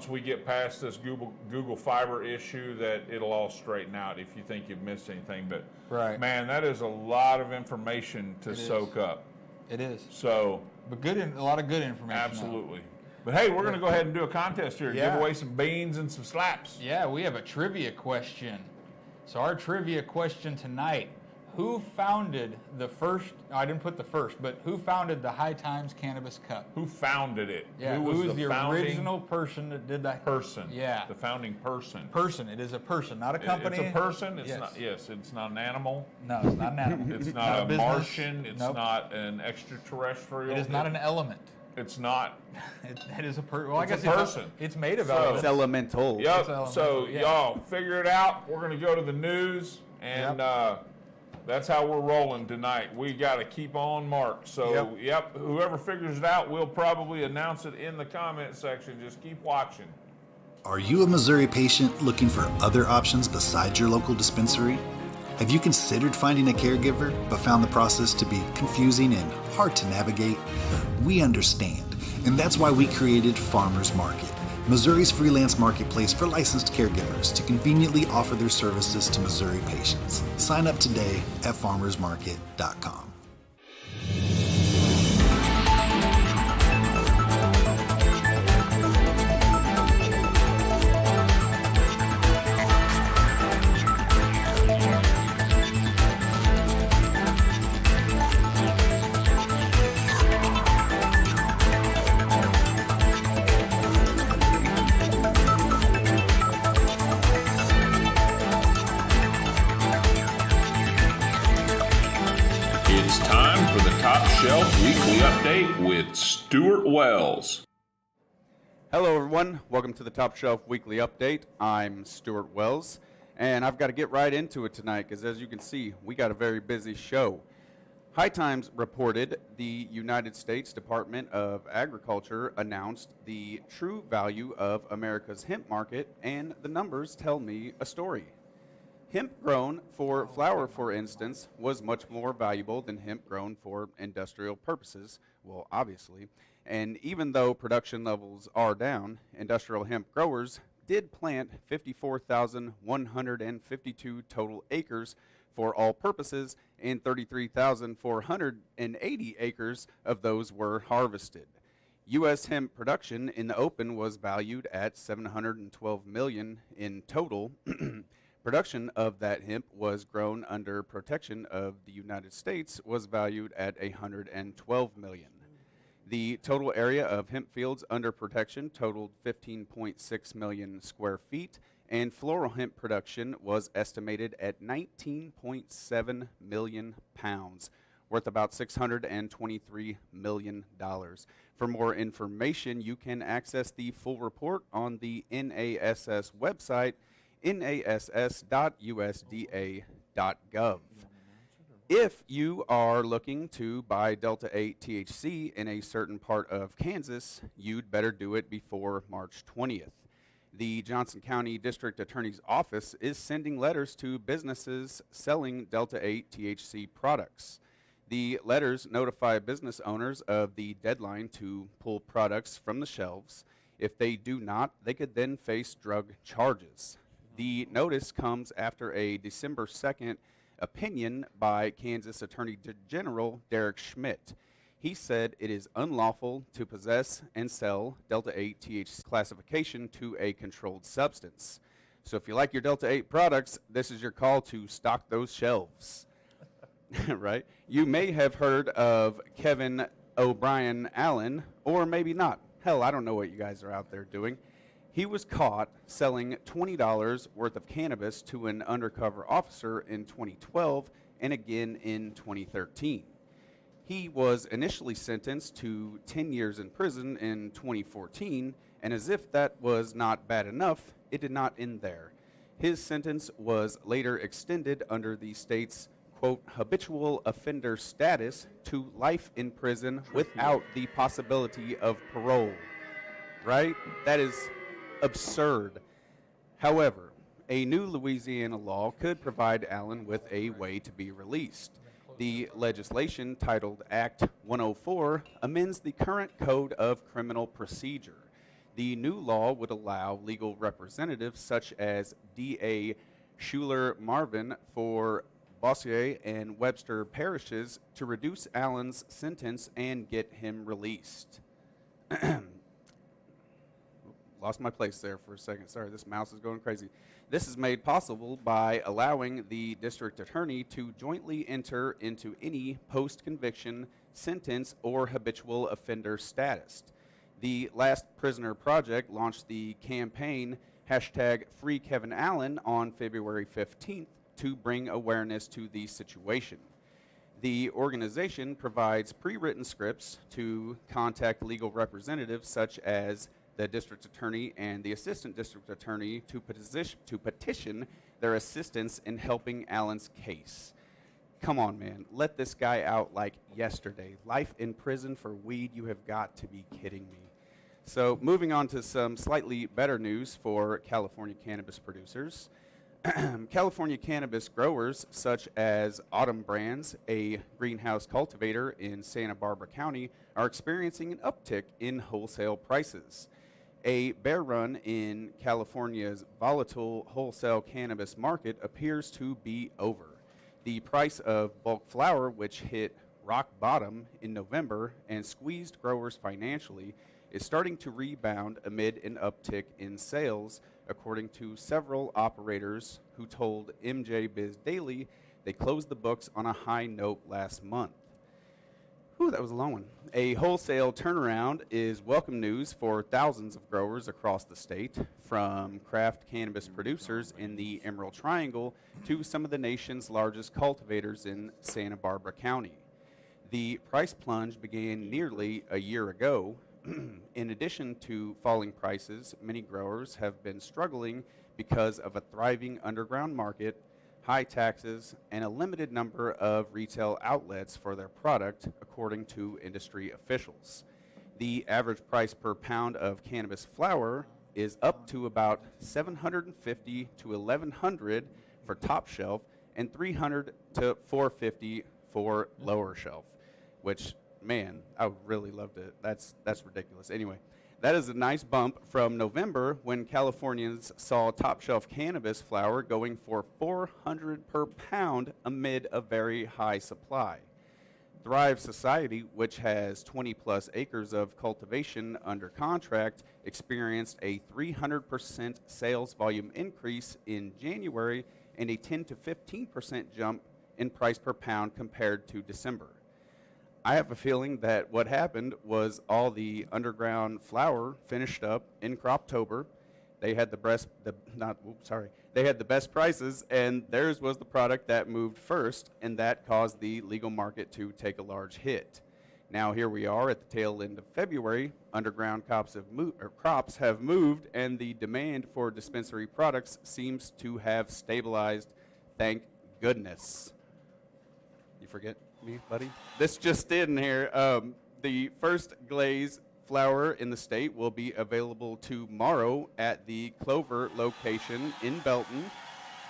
we get past this Google Fiber issue, that it'll all straighten out if you think you've missed anything. But Right. man, that is a lot of information to soak up. It is. So But a lot of good information. absolutely. But hey, we're going to go ahead and do a contest here. Yeah. Give away some beans and some slaps. Yeah, we have a trivia question. So our trivia question tonight, who founded the first, I didn't put the first, but who founded the High Times Cannabis Cup? Who founded it? Yeah, who was the founding original person that did that? person? Yeah. The founding person. Person, it is a person, not a company. It's a person. It's Yes. not. Yes, it's not an animal. No, it's not an animal. It's not a business. Martian. It's Nope. not an extraterrestrial. It is not an element. It's not. It is a person. Well, I It's guess a person. It's made of So- elements. It's elemental. Yep. It's elemental, So yeah. y'all figure it out. We're gonna go to the news, and that's how we're rolling tonight. We got to keep on mark. So yep. Whoever figures it out, we'll probably announce it in the comment section. Just keep watching. Are you a Missouri patient looking for other options besides your local dispensary? Have you considered finding a caregiver but found the process to be confusing and hard to navigate? We understand, and that's why we created Farmers Market, Missouri's freelance marketplace for licensed caregivers to conveniently offer their services to Missouri patients. Sign up today at farmersmarket.com. It's time for the Top Shelf Weekly Update with Stuart Wells. Hello, everyone. Welcome to the Top Shelf Weekly Update. I'm Stuart Wells, and I've got to get right into it tonight because, as you can see, we got a very busy show. High Times reported the United States Department of Agriculture announced the true value of America's hemp market, and the numbers tell me a story. Hemp grown for flour, for instance, was much more valuable than hemp grown for industrial purposes, well, obviously. And even though production levels are down, industrial hemp growers did plant 54,152 total acres for all purposes, and 33,480 acres of those were harvested. U.S. hemp production in the open was valued at $712 million in total. Production of that hemp was grown under protection of the United States was valued at $112 million. The total area of hemp fields under protection totaled 15.6 million square feet, and floral hemp production was estimated at 19.7 million pounds, worth about $623 million. For more information, you can access the full report on the NASS website, nass.usda.gov. If you are looking to buy Delta 8 THC in a certain part of Kansas, you'd better do it before March 20th. The Johnson County District Attorney's Office is sending letters to businesses selling Delta 8 THC products. The letters notify business owners of the deadline to pull products from the shelves. If they do not, they could then face drug charges. The notice comes after a December 2nd opinion by Kansas Attorney General Derek Schmidt. He said it is unlawful to possess and sell Delta 8 THC classification to a controlled substance. So if you like your Delta 8 products, this is your call to stock those shelves. Right? You may have heard of Kevin O'Brien Allen, or maybe not. Hell, I don't know what you guys are out there doing. He was caught selling $20 worth of cannabis to an undercover officer in 2012 and again in 2013. He was initially sentenced to 10 years in prison in 2014, and as if that was not bad enough, it did not end there. His sentence was later extended under the state's, quote, habitual offender status to life in prison without the possibility of parole. Right? That is absurd. However, a new Louisiana law could provide Allen with a way to be released. The legislation, titled Act 104, amends the current Code of Criminal Procedure. The new law would allow legal representatives such as D.A. Schuler Marvin for Bossier and Webster parishes to reduce Allen's sentence and get him released. Lost my place there for a second. Sorry, this mouse is going crazy. This is made possible by allowing the district attorney to jointly enter into any post-conviction sentence or habitual offender status. The Last Prisoner Project launched the campaign #FreeKevinAllen on February 15th to bring awareness to the situation. The organization provides pre-written scripts to contact legal representatives such as the district attorney and the assistant district attorney to petition their assistance in helping Allen's case. Come on, man. Let this guy out like yesterday. Life in prison for weed? You have got to be kidding me. So moving on to some slightly better news for California cannabis producers. California cannabis growers such as Autumn Brands, a greenhouse cultivator in Santa Barbara County, are experiencing an uptick in wholesale prices. A bear run in California's volatile wholesale cannabis market appears to be over. The price of bulk flower, which hit rock bottom in November and squeezed growers financially, is starting to rebound amid an uptick in sales, according to several operators who told MJ Biz Daily they closed the books on a high note last month. Whew, that was a long one. A wholesale turnaround is welcome news for thousands of growers across the state, from craft cannabis producers in the Emerald Triangle to some of the nation's largest cultivators in Santa Barbara County. The price plunge began nearly a year ago. In addition to falling prices, many growers have been struggling because of a thriving underground market, high taxes, and a limited number of retail outlets for their product, according to industry officials. The average price per pound of cannabis flower is up to about $750 to $1,100 for top shelf and $300 to $450 for lower shelf, which, man, I would really love to. That's ridiculous. Anyway, that is a nice bump from November when Californians saw top shelf cannabis flower going for $400 per pound amid a very high supply. Thrive Society, which has 20-plus acres of cultivation under contract, experienced a 300% sales volume increase in January and a 10 to 15% jump in price per pound compared to December. I have a feeling that what happened was all the underground flower finished up in Croptober. They had they had the best prices, and theirs was the product that moved first, and that caused the legal market to take a large hit. Now here we are at the tail end of February. Underground crops have moved, and the demand for dispensary products seems to have stabilized. Thank goodness. You forget me, buddy? This just in here. The first glaze flower in the state will be available tomorrow at the Clover location in Belton.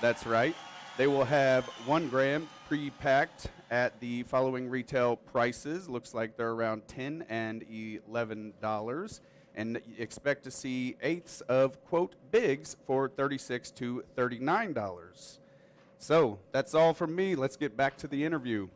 That's right. They will have 1 gram pre-packed at the following retail prices. Looks like they're around $10 and $11. And expect to see eighths of, quote, bigs for $36 to $39. So that's all from me. Let's get back to the interview.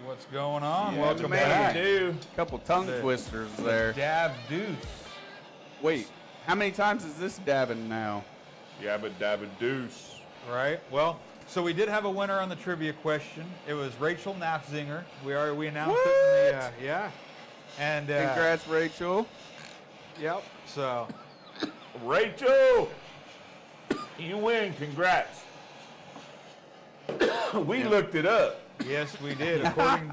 What's going on? Yeah, Welcome man. back. Couple tongue twisters there. Dab deuce. Wait, how many times is this dabbing now? Yabba dabba deuce. Right. Well, so we did have a winner on the trivia question. It was Rachel Nafzinger. We announced it in the yeah. And Congrats, Rachel. Yep. So Rachel, you win. Congrats. We looked it up. yes, we did. According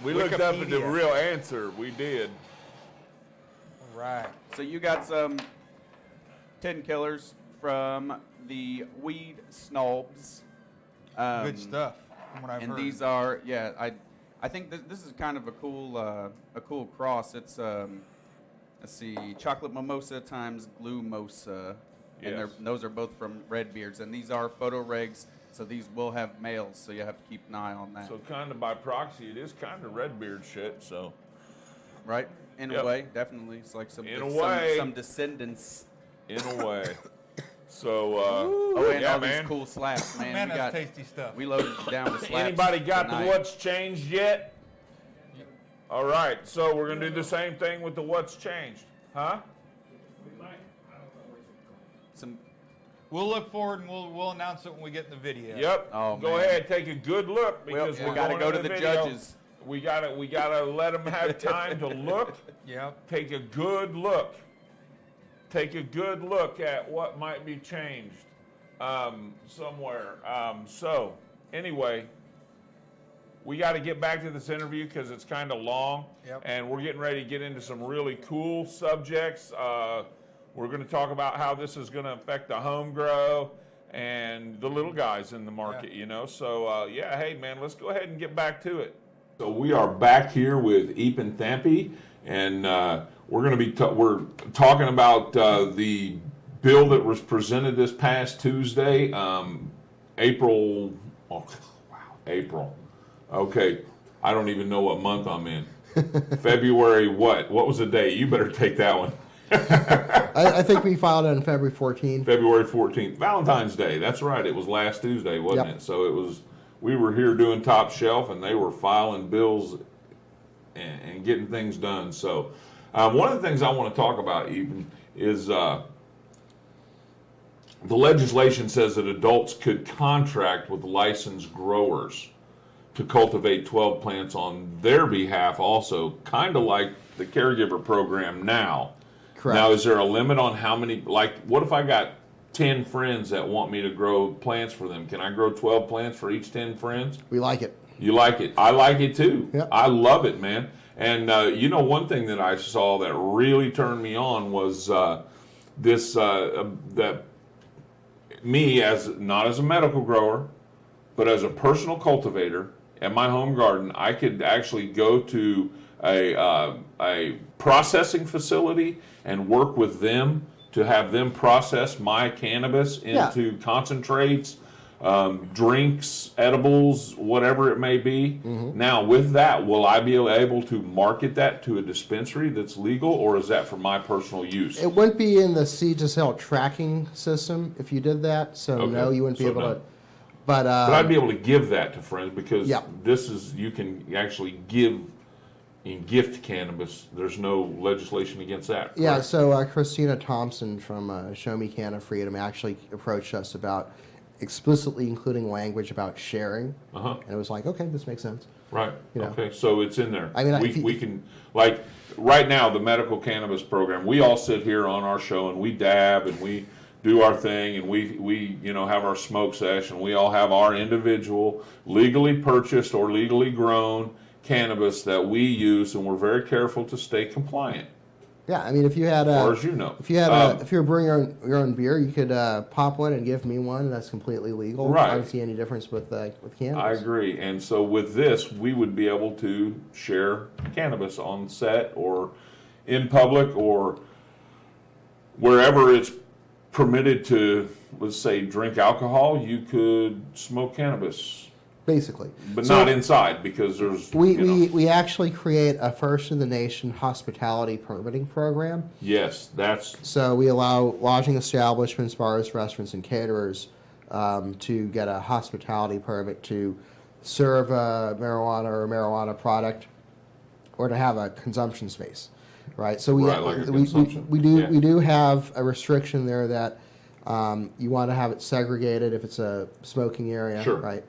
We looked up at the Wikipedia. real answer. We did. right. So you got some 10 killers from the Weed Snobs. Good stuff. From what I've And heard. these are, yeah, I think this is kind of a cool cross. It's let's see, chocolate mimosa times glue mosa, and Yes. those are both from Redbeards, and these are photo regs, so these will have males, so you have to keep an eye on that. So kind of by proxy, it is kind of Redbeard shit. So Right? In Yep. a way, definitely. It's like some In a way. some descendants. in a way. So Oh, and yeah, all man. these cool slaps, man. Man, we that's got tasty stuff. we loaded down the slaps. Anybody got tonight. the what's changed yet? All right, so we're gonna do the same thing with the what's changed, huh? Some We'll look forward and we'll announce it when we get in the video. Yep. Oh, Go man. ahead, take a good look Well, because we we're gotta going go into to the video. judges. We gotta let them have time to look. Yep. Take a good look. Take a good look at what might be changed somewhere. So anyway, we got to get back to this interview because it's kind of long, Yep. and we're getting ready to get into some really cool subjects. We're going to talk about how this is going to affect the home grow and the little guys in the market, Yeah. you know. So yeah, hey man, let's go ahead and get back to it. So we are back here with Ethan Tampy, and we're going to be we're talking about the bill that was presented this past Tuesday, April. Oh, wow, April. Okay, I don't even know what month I'm in. February what? What was the date? You better take that one. I think we filed it on February 14th. February 14th, Valentine's Day. That's right. It was last Tuesday, wasn't Yep. it? So it was. We were here doing Top Shelf, and they were filing bills and getting things done. So One of the things I want to talk about even is the legislation says that adults could contract with licensed growers to cultivate 12 plants on their behalf also, kind of like the caregiver program now. Correct. Now, is there a limit on how many, like, what if I got 10 friends that want me to grow plants for them? Can I grow 12 plants for each 10 friends? We like it. You like it. I like it too. Yep. I love it, man. And you know, one thing that I saw that really turned me on was that me, as not as a medical grower, but as a personal cultivator at my home garden, I could actually go to a processing facility and work with them to have them process my cannabis into concentrates, drinks, edibles, whatever it may be. Now, with that, will I be able to market that to a dispensary that's legal, or is that for my personal use? It wouldn't be in the seed to sale tracking system if you did that. So Okay. no, you wouldn't be So able no. to. But I'd be able to give that to friends because Yep. this is, you can actually give and gift cannabis. There's no legislation against that. yeah, correct? so Christina Thompson from Show Me Cannabis Freedom actually approached us about explicitly including language about sharing, and it was like, okay, this makes sense. Right. You know. Okay. So it's in there. I mean, if you- we can, like, right now, the medical cannabis program, we all sit here on our show and we dab and we do our thing and we have our smoke session. We all have our individual legally purchased or legally grown cannabis that we use, and we're very careful to stay compliant. Yeah, I mean, if you had As far as you know. if you had if you were brewing your own beer, you could pop one and give me one. That's completely legal. Right. I don't see any difference with cannabis. I agree. And so with this, we would be able to share cannabis on set or in public or wherever it's permitted to, let's say, drink alcohol, you could smoke cannabis, Basically, but So not inside because there's, we actually create a first in the nation hospitality permitting program. yes, that's, So we allow lodging establishments, bars, restaurants, and caterers to get a hospitality permit to serve marijuana or a marijuana product, or to have a consumption space, right? So Right, like a consumption, yeah. we do have a restriction there that you want to have it segregated if it's a smoking area, Sure. right?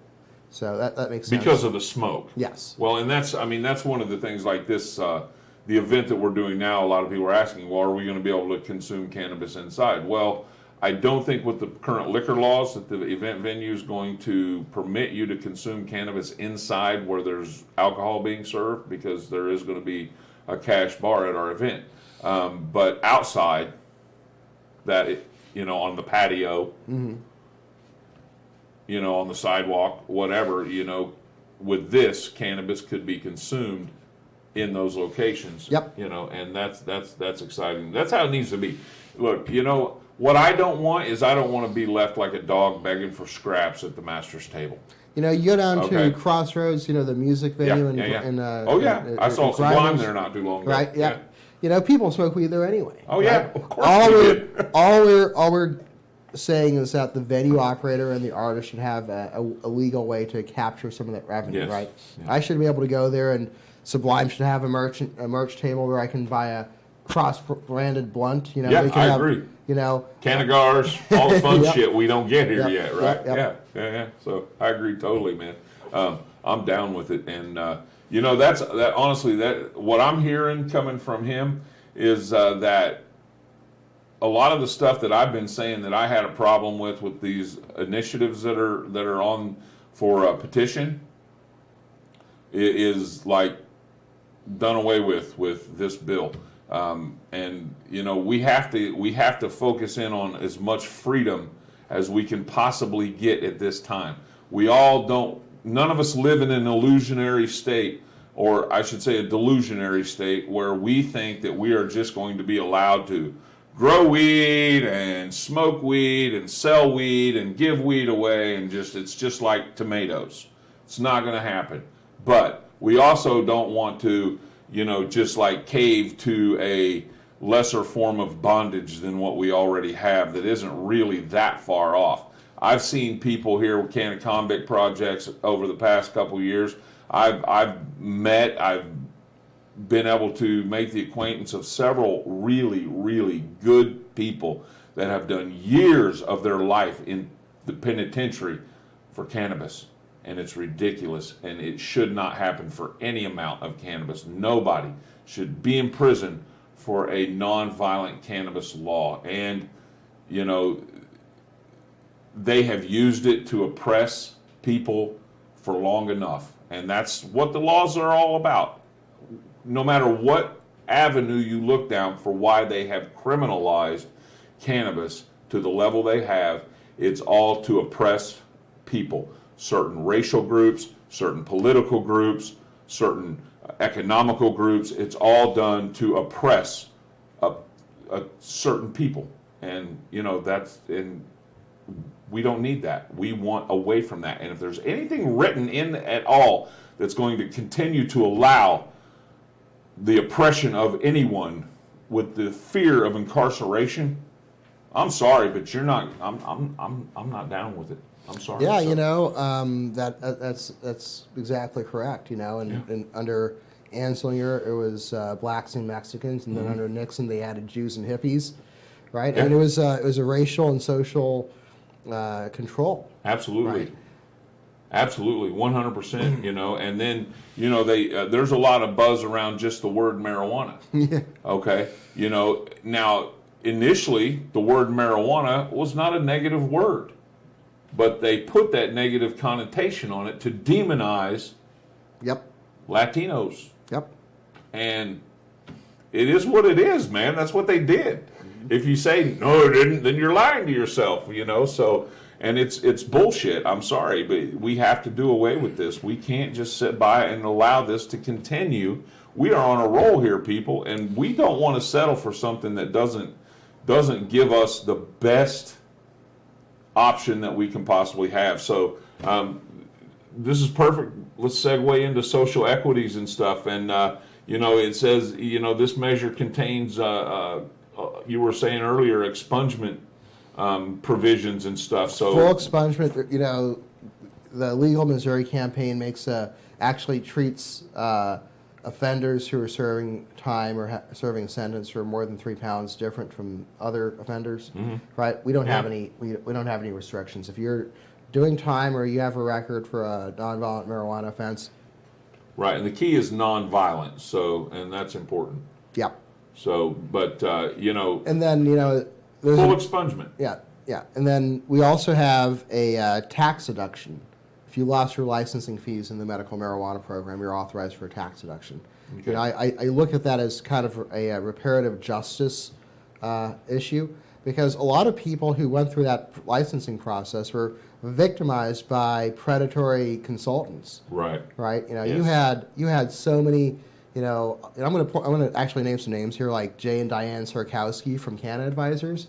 So that makes sense. because of the smoke. Yes. Well, and that's one of the things like this, the event that we're doing now, a lot of people are asking, well, are we going to be able to consume cannabis inside? Well, I don't think with the current liquor laws that the event venue is going to permit you to consume cannabis inside where there's alcohol being served, because there is going to be a cash bar at our event. But outside, on the patio, on the sidewalk, whatever, with this, cannabis could be consumed in those locations. Yep. And that's exciting. That's how it needs to be. Look, what I don't want is I don't want to be left like a dog begging for scraps at the master's table. You go down Okay. to Crossroads, the music venue, I saw Sublime Grinders, there not too long ago. right? Yeah. People smoke weed there anyway. Oh yeah, right? of course we did. all we're saying is that the venue operator and the artist should have a legal way to capture some of that revenue, Yes. right? Yeah. I should be able to go there, and Sublime should have a merch table where I can buy a cross-branded blunt. Yeah, they can I have, agree. Canagars, Canagars, all the fun Yep. shit we don't get here Yep, yet, right? yep. Yeah. So I agree totally, man. I'm down with it, and that honestly, that what I'm hearing coming from him is that a lot of the stuff that I've been saying that I had a problem with these initiatives that are on for a petition is like done away with this bill. And we have to focus in on as much freedom as we can possibly get at this time. None of us live in an illusionary state, or I should say a delusionary state, where we think that we are just going to be allowed to grow weed and smoke weed and sell weed and give weed away, and it's just like tomatoes. It's not going to happen. But we also don't want to just like cave to a lesser form of bondage than what we already have that isn't really that far off. I've seen people here with Canna Convict projects over the past couple years. I've been able to make the acquaintance of several really, really good people that have done years of their life in the penitentiary for cannabis. And it's ridiculous, and it should not happen for any amount of cannabis. Nobody should be in prison for a non-violent cannabis law. And, you know, they have used it to oppress people for long enough. And that's what the laws are all about. No matter what avenue you look down for why they have criminalized cannabis to the level they have, it's all to oppress people. Certain racial groups, certain political groups, certain economical groups. It's all done to oppress a certain people. And, you know, and we don't need that. We want away from that. And if there's anything written in at all that's going to continue to allow the oppression of anyone with the fear of incarceration, I'm sorry, but you're not. I'm not down with it. I'm sorry. Yeah, So, you know, that's exactly correct. You know, and under Anslinger, it was blacks and Mexicans, and then under Nixon, they added Jews and hippies, right? Yeah. I mean, it was a racial and social control. Absolutely. Right. Absolutely, 100%. You know, and then you know there's a lot of buzz around just the word marijuana. Yeah. Okay, you know, now initially the word marijuana was not a negative word, but they put that negative connotation on it to demonize Yep. Latinos. Yep. And it is what it is, man. That's what they did. If you say no, it didn't, then you're lying to yourself, you know. So, and it's bullshit. I'm sorry, but we have to do away with this. We can't just sit by and allow this to continue. We are on a roll here, people, and we don't want to settle for something that doesn't give us the best option that we can possibly have. So, this is perfect. Let's segue into social equities and stuff. And you know, it says, you know, this measure contains, you were saying earlier, expungement provisions and stuff. So Full expungement. You know, the Legal Missouri campaign actually treats offenders who are serving time or serving a sentence for more than 3 pounds different from other offenders. Right? We don't have any. We don't have any restrictions. If you're doing time or you have a record for a nonviolent marijuana offense. right, and the key is nonviolent. So, and that's important. Yep. So, but you know, And then, you know, there's full expungement. yeah. And then we also have a tax deduction. If you lost your licensing fees in the medical marijuana program, you're authorized for a tax deduction. Okay. You know, I look at that as kind of a reparative justice issue, because a lot of people who went through that licensing process were victimized by predatory consultants. Right. Right? You know, Yes. you had so many. You know, and I'm gonna actually name some names here, like Jay and Diane Sarkowski from Canada Advisors.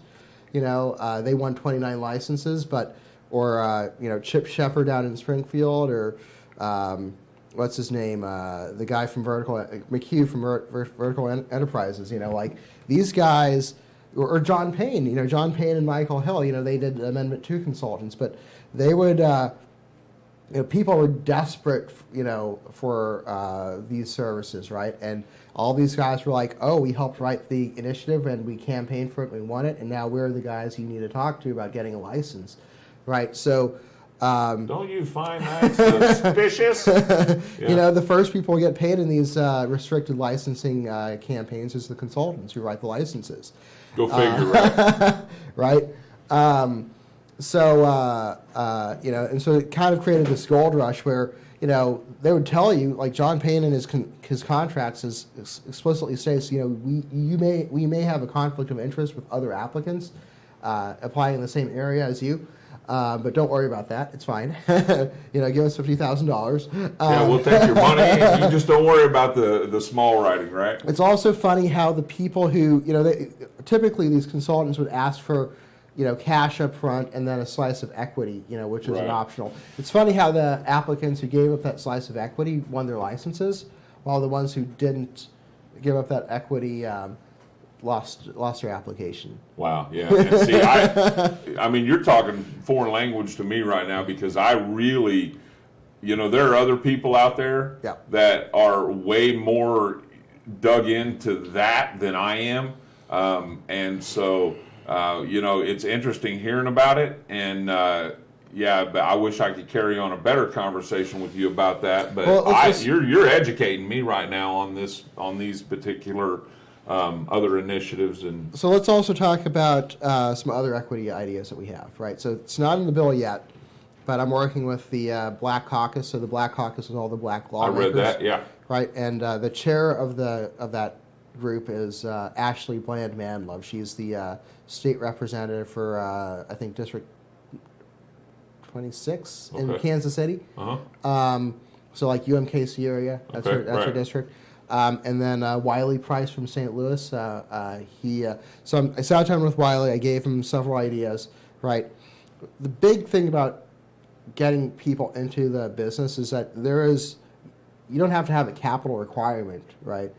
You know, they won 29 licenses, or you know, Chip Shepard down in Springfield, or what's his name, the guy from McHugh from Vertical Enterprises. You know, like these guys, or John Payne. You know, John Payne and Michael Hill. You know, they did Amendment 2 consultants, but they would. You know, people were desperate, you know, for these services, right? And all these guys were like, "Oh, we helped write the initiative, and we campaigned for it, and we won it, and now we're the guys you need to talk to about getting a license," right? So, Don't you find that suspicious? you know, the first people who get paid in these restricted licensing campaigns is the consultants who write the licenses. Go figure, right? Right? So, you know, and so it kind of created this gold rush where, you know, they would tell you, like John Payne in his contracts explicitly states, you know, we may have a conflict of interest with other applicants applying in the same area as you, but don't worry about that. It's fine. You know, give us $50,000. Yeah, we'll take your money, and you just don't worry about the small writing, right? It's also funny how the people who, you know, typically these consultants would ask for, you know, cash up front and then a slice of equity, you know, which is an Right. optional. It's funny how the applicants who gave up that slice of equity won their licenses, while the ones who didn't give up that equity lost their application. Wow, yeah. And see, I mean, you're talking foreign language to me right now, because I really, you know, there are other people out there Yeah. that are way more dug into that than I am. And so, it's interesting hearing about it. And, but I wish I could carry on a better conversation with you about that. But you're educating me right now on these particular other initiatives. And so let's also talk about some other equity ideas that we have, right? So it's not in the bill yet, but I'm working with the Black Caucus. So the Black Caucus is all the black lawmakers. I read that, yeah. Right, and the chair of that group is Ashley Bland Manlove. She's the state representative for I think District 26 in Kansas City. So like UMKC area. That's her district. And then Wiley Price from St. Louis. So I sat down with Wiley. I gave him several ideas. Right, the big thing about getting people into the business is that you don't have to have a capital requirement, right?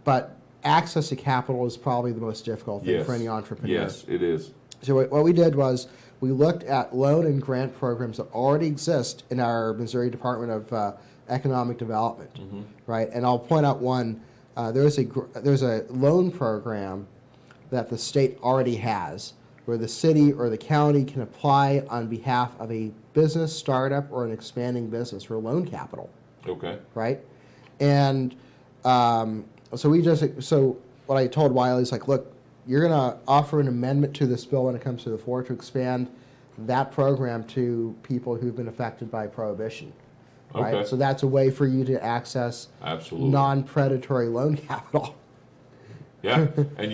But access to capital is probably the most difficult thing for any entrepreneur. Yes, it is. So what we did was we looked at loan and grant programs that already exist in our Missouri Department of Economic Development, right? And I'll point out one. There's a loan program that the state already has, where the city or the county can apply on behalf of a business, startup, or an expanding business for loan capital. Okay. Right? And so what I told Wiley is like, look, you're going to offer an amendment to this bill when it comes to the floor to expand that program to people who've been affected by prohibition. Right? Okay. So that's a way for you to access non-predatory loan capital. Yeah, and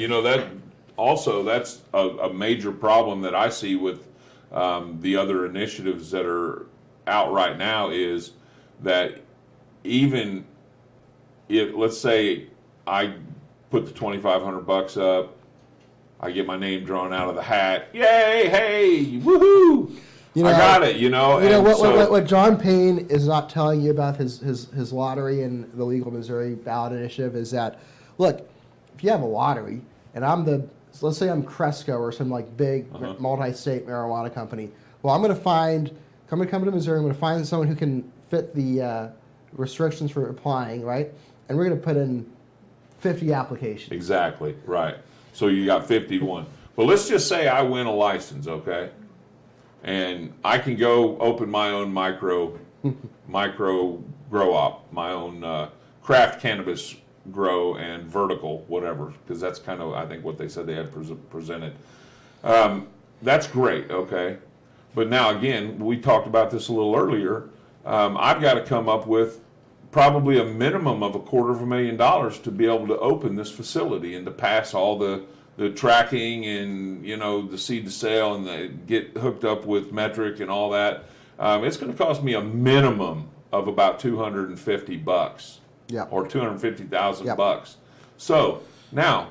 that's a major problem that I see with the other initiatives that are out right now is that even if, let's say, I put the $2,500 up, I get my name drawn out of the hat, yay, hey, woohoo! I got it, What John Payne is not telling you about his lottery and the Legal Missouri ballot initiative is that, look, if you have a lottery and let's say I'm Cresco or some like big multi-state marijuana company, well, I'm going to come to Missouri, I'm going to find someone who can fit the restrictions for applying, right? And we're going to put in 50 applications. Exactly, right. So you got 51. But let's just say I win a license, okay? And I can go open my own micro grow op, my own craft cannabis grow and vertical, whatever, because that's kind of, I think, what they said they had presented. That's great, okay? But now, again, we talked about this a little earlier. I've got to come up with probably a minimum of $250,000 to be able to open this facility and to pass all the tracking and, the seed to sale and get hooked up with metric and all that. It's going to cost me a minimum of about $250. Yeah. Or $250,000. So now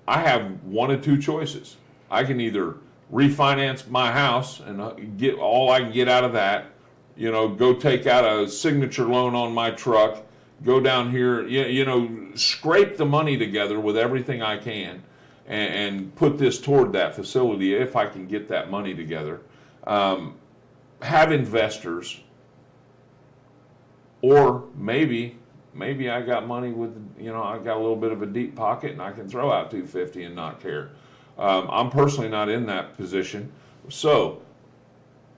I have one of two choices. I can either refinance my house and get all I can get out of that, go take out a signature loan on my truck, go down here, scrape the money together with everything I can and put this toward that facility if I can get that money together. Have investors, or maybe I got money with, I got a little bit of a deep pocket and I can throw out $250 and not care. I'm personally not in that position. So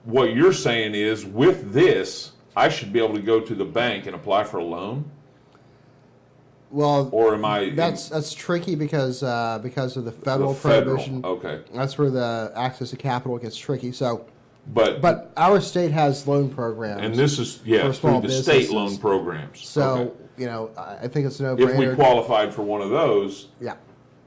what you're saying is with this, I should be able to go to the bank and apply for a loan? Well, or am I? That's tricky because of the federal prohibition. Okay. That's where the access to capital gets tricky. So, but our state has loan programs, and this is for small through the businesses. State loan programs. So I think it's a no-brainer. If we qualified for one of those,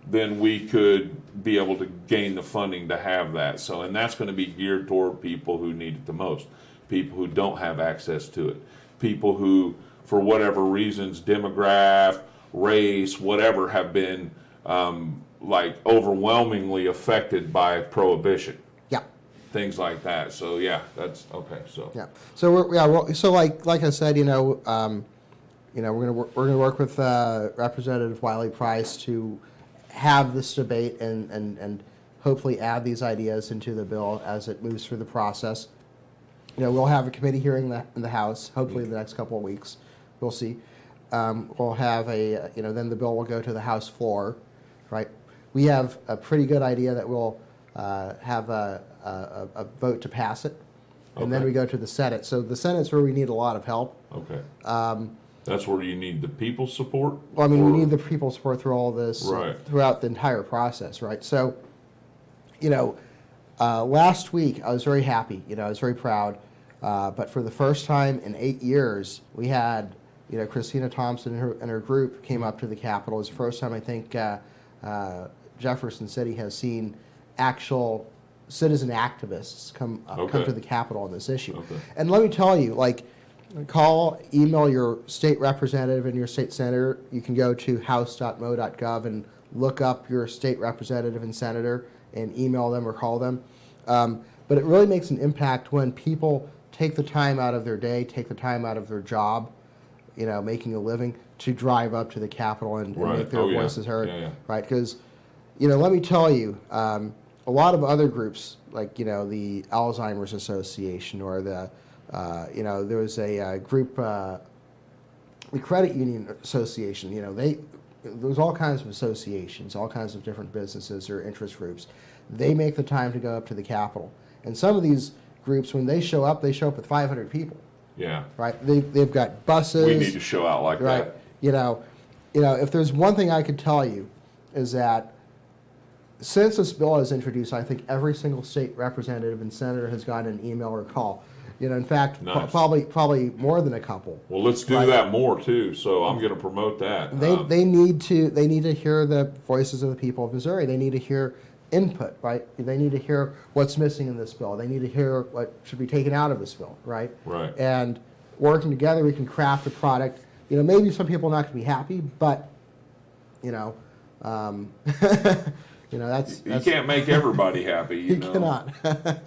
then we could be able to gain the funding to have that. So, and that's going to be geared toward people who need it the most, people who don't have access to it, people who, for whatever reasons, demographic, race, whatever, have been overwhelmingly affected by prohibition. Yeah. Things like that. So that's okay. So So like I said, we're gonna work with Representative Wiley Price to have this debate and hopefully add these ideas into the bill as it moves through the process. We'll have a committee hearing in the House, hopefully in the next couple of weeks. We'll see. we'll have then the bill will go to the House floor, right? We have a pretty good idea that we'll have a vote to pass it, and then Okay. we go to the Senate. So the Senate's where we need a lot of help. Okay. That's where you need the people's support? Well, I mean, Or- we need the people's support through all this, Right. throughout the entire process, right? So, last week I was very happy. I was very proud. But for the first time in 8 years, we had, Christina Thompson and her group came up to the Capitol. It was the first time I think Jefferson City has seen actual citizen activists come Okay. to the Capitol on this issue. Okay. And let me tell you, email your state representative and your state senator. You can go to house.mo.gov and look up your state representative and senator and email them or call them. But it really makes an impact when people take the time out of their day, take the time out of their job, making a living, to drive up to the Capitol and Right. make their Oh, yeah. voices heard, Yeah, yeah. right? Because, let me tell you, a lot of other groups, like, the Alzheimer's Association or there was a group, the Credit Union Association, there's all kinds of associations, all kinds of different businesses or interest groups. They make the time to go up to the Capitol. And some of these groups, when they show up with 500 people, Yeah. right? They've got buses. We need to show out like Right. that. If there's one thing I could tell you is that since this bill is introduced, I think every single state representative and senator has gotten an email or call. In fact, Nice. probably more than a couple. Well, let's do Right. that more too. So I'm going to promote that. They need to hear the voices of the people of Missouri. They need to hear input, right? They need to hear what's missing in this bill. They need to hear what should be taken out of this bill, right? Right. And working together, we can craft a product. Maybe some people are not going to be happy, but that's You can't make everybody happy. You know? cannot.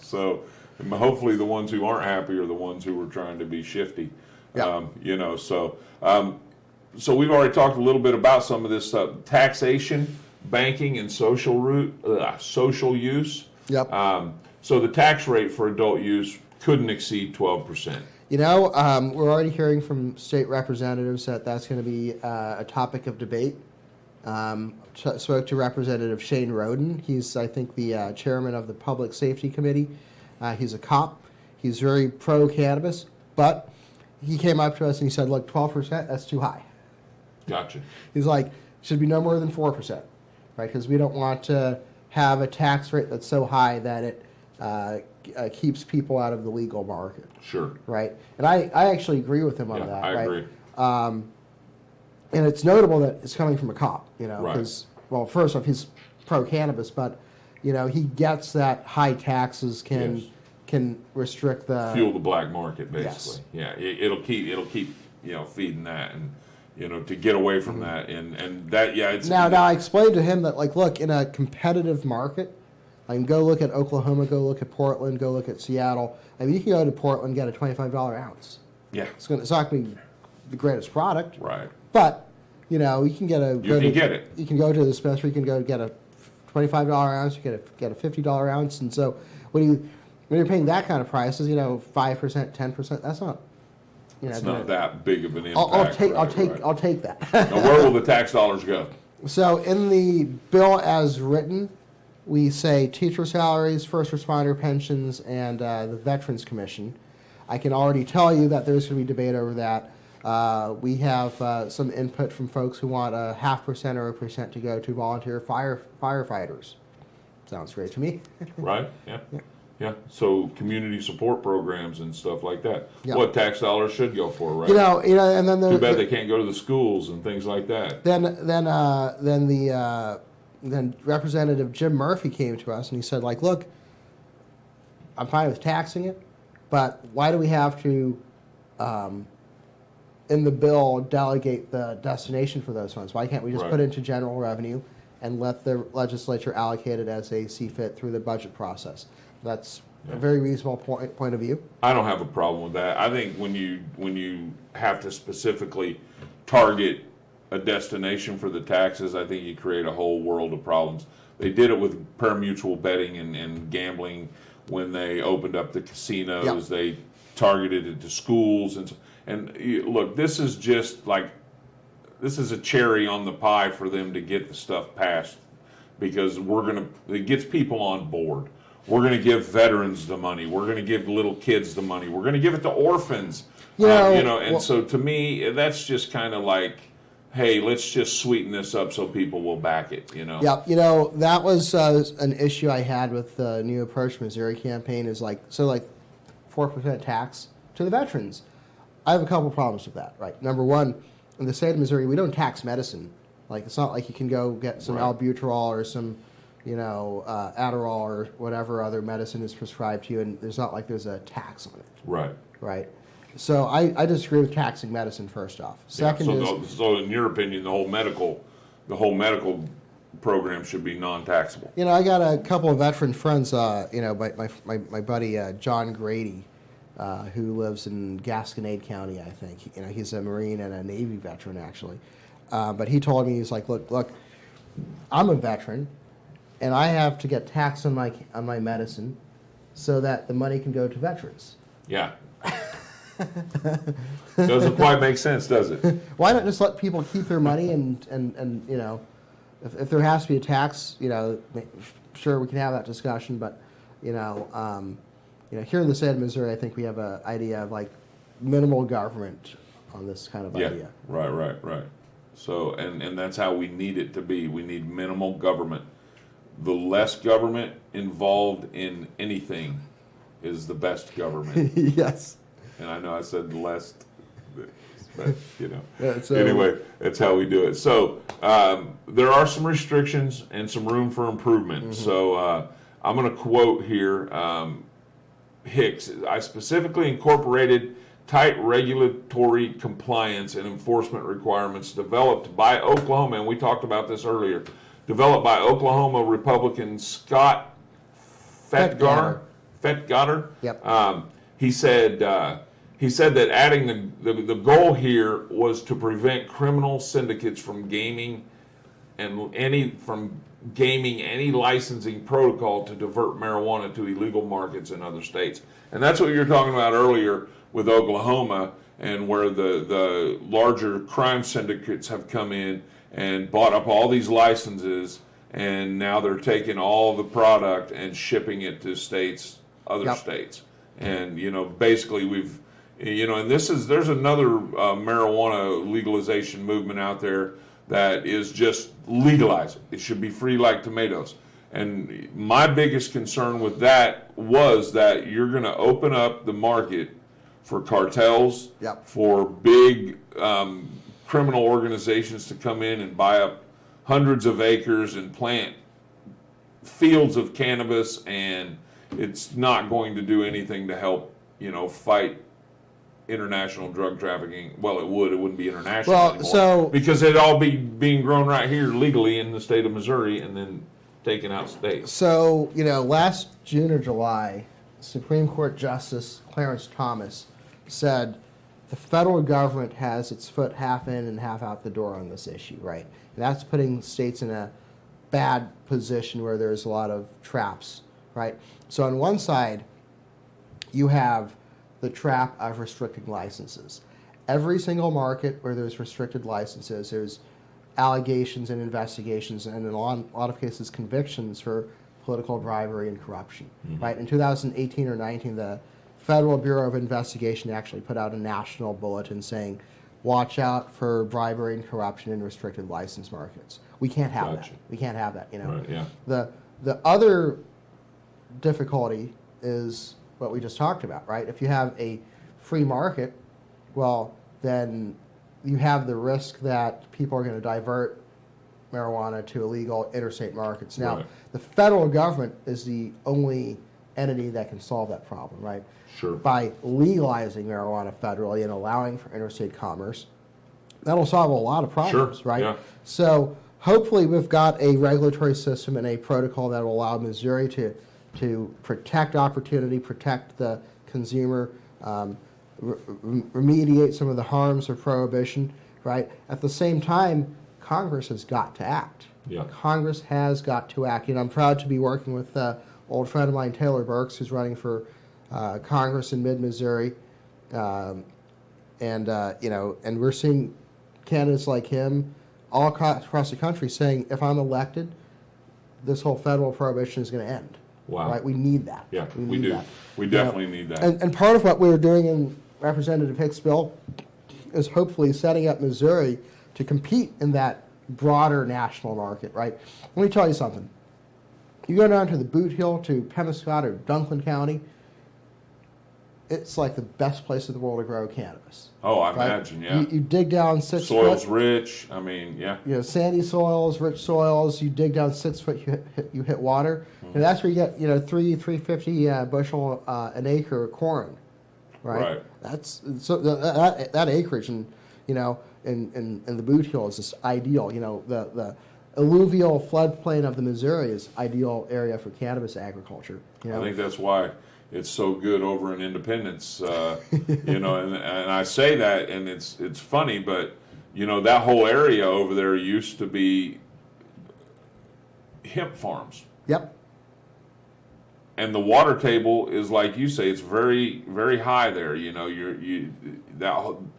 So hopefully the ones who aren't happy are the ones who are trying to be shifty. Yeah. So we've already talked a little bit about some of this taxation, banking, and social use. Yep. So the tax rate for adult use couldn't exceed 12%. We're already hearing from state representatives that that's going to be a topic of debate. Spoke to Representative Shane Roden. He's, I think, the chairman of the Public Safety Committee. He's a cop. He's very pro-cannabis, but he came up to us and he said, look, 12%, that's too high. Gotcha. He's like, should be no more than 4%, right? Because we don't want to have a tax rate that's so high that it keeps people out of the legal market, Sure. right? And I actually agree with him on Yeah, that, I right? agree. And it's notable that it's coming from a cop, Right. because, well, first off, he's pro-cannabis, but, he gets that high taxes Yes. can restrict the... Fuel the black market, basically. Yes. Yeah, it'll keep feeding that, and to get away from that, and that, yeah, it's Now I explained to him that, look, in a competitive market, go look at Oklahoma, go look at Portland, go look at Seattle. You can go to Portland and get a $25 ounce. yeah, It's not going to be the greatest product, right. but, you can get get it. You can go to the dispensary, you can go get a $25 ounce, you get a $50 ounce, and so when you're paying that kind of prices, 5%, 10%, that's not... It's not that big of an impact. I'll take that. Now, where will the tax dollars go? So in the bill as written, we say teacher salaries, first responder pensions, and the Veterans Commission. I can already tell you that there's going to be debate over that. We have some input from folks who want a 0.5% or 1% to go to volunteer firefighters. Sounds great to me. Right? Yeah. Yeah. So community support programs and stuff like that. Yeah. What tax dollars should go for, right? And then Too bad they can't go to the schools and things like that. Then Representative Jim Murphy came to us and he said, look, I'm fine with taxing it, but why do we have to, in the bill, delegate the destination for those funds? Why can't we just Right. put it into general revenue and let the legislature allocate it as they see fit through the budget process? That's a very reasonable point of view. I don't have a problem with that. I think when you have to specifically target a destination for the taxes, I think you create a whole world of problems. They did it with pari-mutuel betting and gambling when they opened up the casinos. Yep. They targeted it to schools look, this is just like this is a cherry on the pie for them to get the stuff passed, because it gets people on board. We're gonna give veterans the money. We're gonna give little kids the money. We're gonna give it to orphans. So to me, that's just kind of like, hey, let's just sweeten this up so people will back it. Yeah, that was an issue I had with the New Approach Missouri campaign. Is like 4% tax to the veterans. I have a couple problems with that. Right, number one, in the state of Missouri, we don't tax medicine. Like, it's not like you can go get some albuterol or some, Adderall or whatever other medicine is prescribed to you, and there's not like there's a tax on it. Right. Right. So I disagree with taxing medicine, first off. Second so in your opinion, the whole medical program should be non-taxable. I got a couple of veteran friends. My buddy John Grady, who lives in Gasconade County, I think. He's a Marine and a Navy veteran, actually. But he told me, he's like, look, I'm a veteran, and I have to get taxed on my medicine, so that the money can go to veterans. Yeah. Doesn't quite make sense, does it? Why not just let people keep their money and if there has to be a tax, sure, we can have that discussion, but here in the state of Missouri, I think we have an idea of like minimal government on this kind of idea. Right. So, and that's how we need it to be. We need minimal government. The less government involved in anything is the best government. Yes. And I know I said less, but anyway, that's how we do it. So there are some restrictions and some room for improvement. Mm-hmm. So I'm going to quote here Hicks. I specifically incorporated tight regulatory compliance and enforcement requirements developed by Oklahoma, and we talked about this earlier, developed by Oklahoma Republican Scott Fetgatter. Yep. He said that adding the goal here was to prevent criminal syndicates from gaming any licensing protocol to divert marijuana to illegal markets in other states. And that's what you were talking about earlier with Oklahoma, and where the larger crime syndicates have come in and bought up all these licenses, and now they're taking all the product and shipping it to other states. And basically we've and there's another marijuana legalization movement out there that is just legalize it. It should be free like tomatoes. And my biggest concern with that was that you're going to open up the market for cartels, for big criminal organizations to come in and buy up hundreds of acres and plant fields of cannabis, and it's not going to do anything to help, fight international drug trafficking. Well, it wouldn't be international anymore, because it'd all be being grown right here legally in the state of Missouri and then taken out state. So, last June or July, Supreme Court Justice Clarence Thomas said the federal government has its foot half in and half out the door on this issue, right? And that's putting states in a bad position where there's a lot of traps, right? So on one side, you have the trap of restricting licenses. Every single market where there's restricted licenses, there's allegations and investigations, and in a lot of cases, convictions for political bribery and corruption, right? In 2018 or 19, the Federal Bureau of Investigation actually put out a national bulletin saying, watch out for bribery and corruption in restricted license markets. We can't have that. We can't have that, Right, yeah. The other difficulty is what we just talked about, right? If you have a free market, well, then you have the risk that people are going to divert marijuana to illegal interstate markets. Now, the federal government is the only entity that can solve that problem, right? Sure. By legalizing marijuana federally and allowing for interstate commerce, that'll solve a lot of problems, right? Yeah. So hopefully we've got a regulatory system and a protocol that will allow Missouri to protect opportunity, protect the consumer, remediate some of the harms of prohibition, right? At the same time, Congress has got to act. Yeah. Congress has got to act. I'm proud to be working with an old friend of mine, Taylor Burks, who's running for Congress in mid-Missouri. And we're seeing candidates like him all across the country saying, if I'm elected, this whole federal prohibition is going to end. Wow. Right? We need that. Yeah, we need do. that. We definitely need that. And part of what we were doing in Representative Hicks' bill is hopefully setting up Missouri to compete in that broader national market, right? Let me tell you something. You go down to the Boot Hill, to Penobscot or Dunklin County, it's like the best place in the world to grow cannabis. Oh, I right? imagine, yeah. You dig down 6 Soil's foot. rich. I mean, yeah. You know, sandy soils, rich soils. You dig down 6 foot, you hit water. And that's where you get 350 bushel an acre of corn, right? Right. That's so that acreage and in the Boot Hill is just ideal. The alluvial floodplain of the Missouri is ideal area for cannabis agriculture. I think that's why it's so good over in Independence, and I say that, and it's funny, but that whole area over there used to be hemp farms, Yep. and the water table is, like you say, it's very, very high there.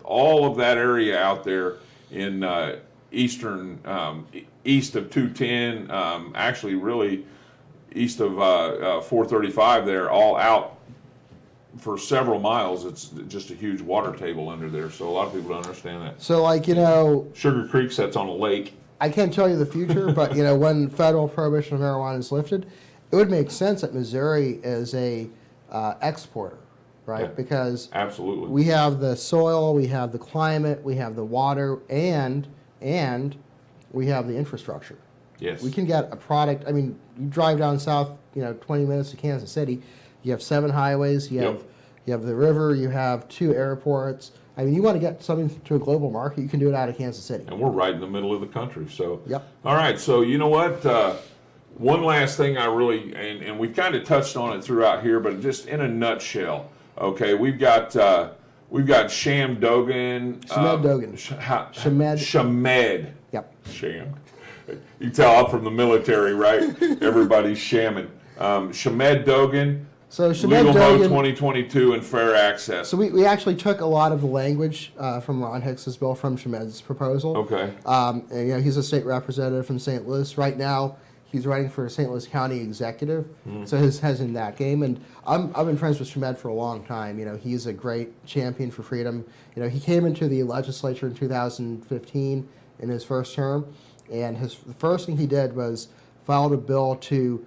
All of that area out there in eastern east of 210, actually really east of 435 there, all out for several miles. It's just a huge water table under there, so a lot of people don't understand that. So Sugar Creek sits on a lake. I can't tell you the future, but when federal prohibition of marijuana is lifted, it would make sense that Missouri is a exporter, right? Yeah, because absolutely, we have the soil, we have the climate, we have the water, and we have the infrastructure. yes, We can get a product. I mean, you drive down south, 20 minutes to Kansas City. You have 7 highways. You have the river. You have 2 airports. I mean, you want to get something to a global market, you can do it out of Kansas City. and we're right in the middle of the country. So, Yep. All right. So you know what? One last thing I really, and we've kind of touched on it throughout here, but just in a nutshell. Okay, we've got Sham Dogan. Shamed Dogan. Shamed. Yep. Sham. You can tell I'm from the military, right? Everybody's shamming. Shamed Dogan. So Shamed Legal Mode Dogan. 2022 and fair access. So we actually took a lot of the language from Ron Hicks' bill from Shamed's proposal. Okay. And, he's a state representative from St. Louis. Right now, he's running for St. Louis County executive. So his head's in that game. And I've been friends with Shamed for a long time. He's a great champion for freedom. He came into the legislature in 2015 in his first term. And the first thing he did was filed a bill to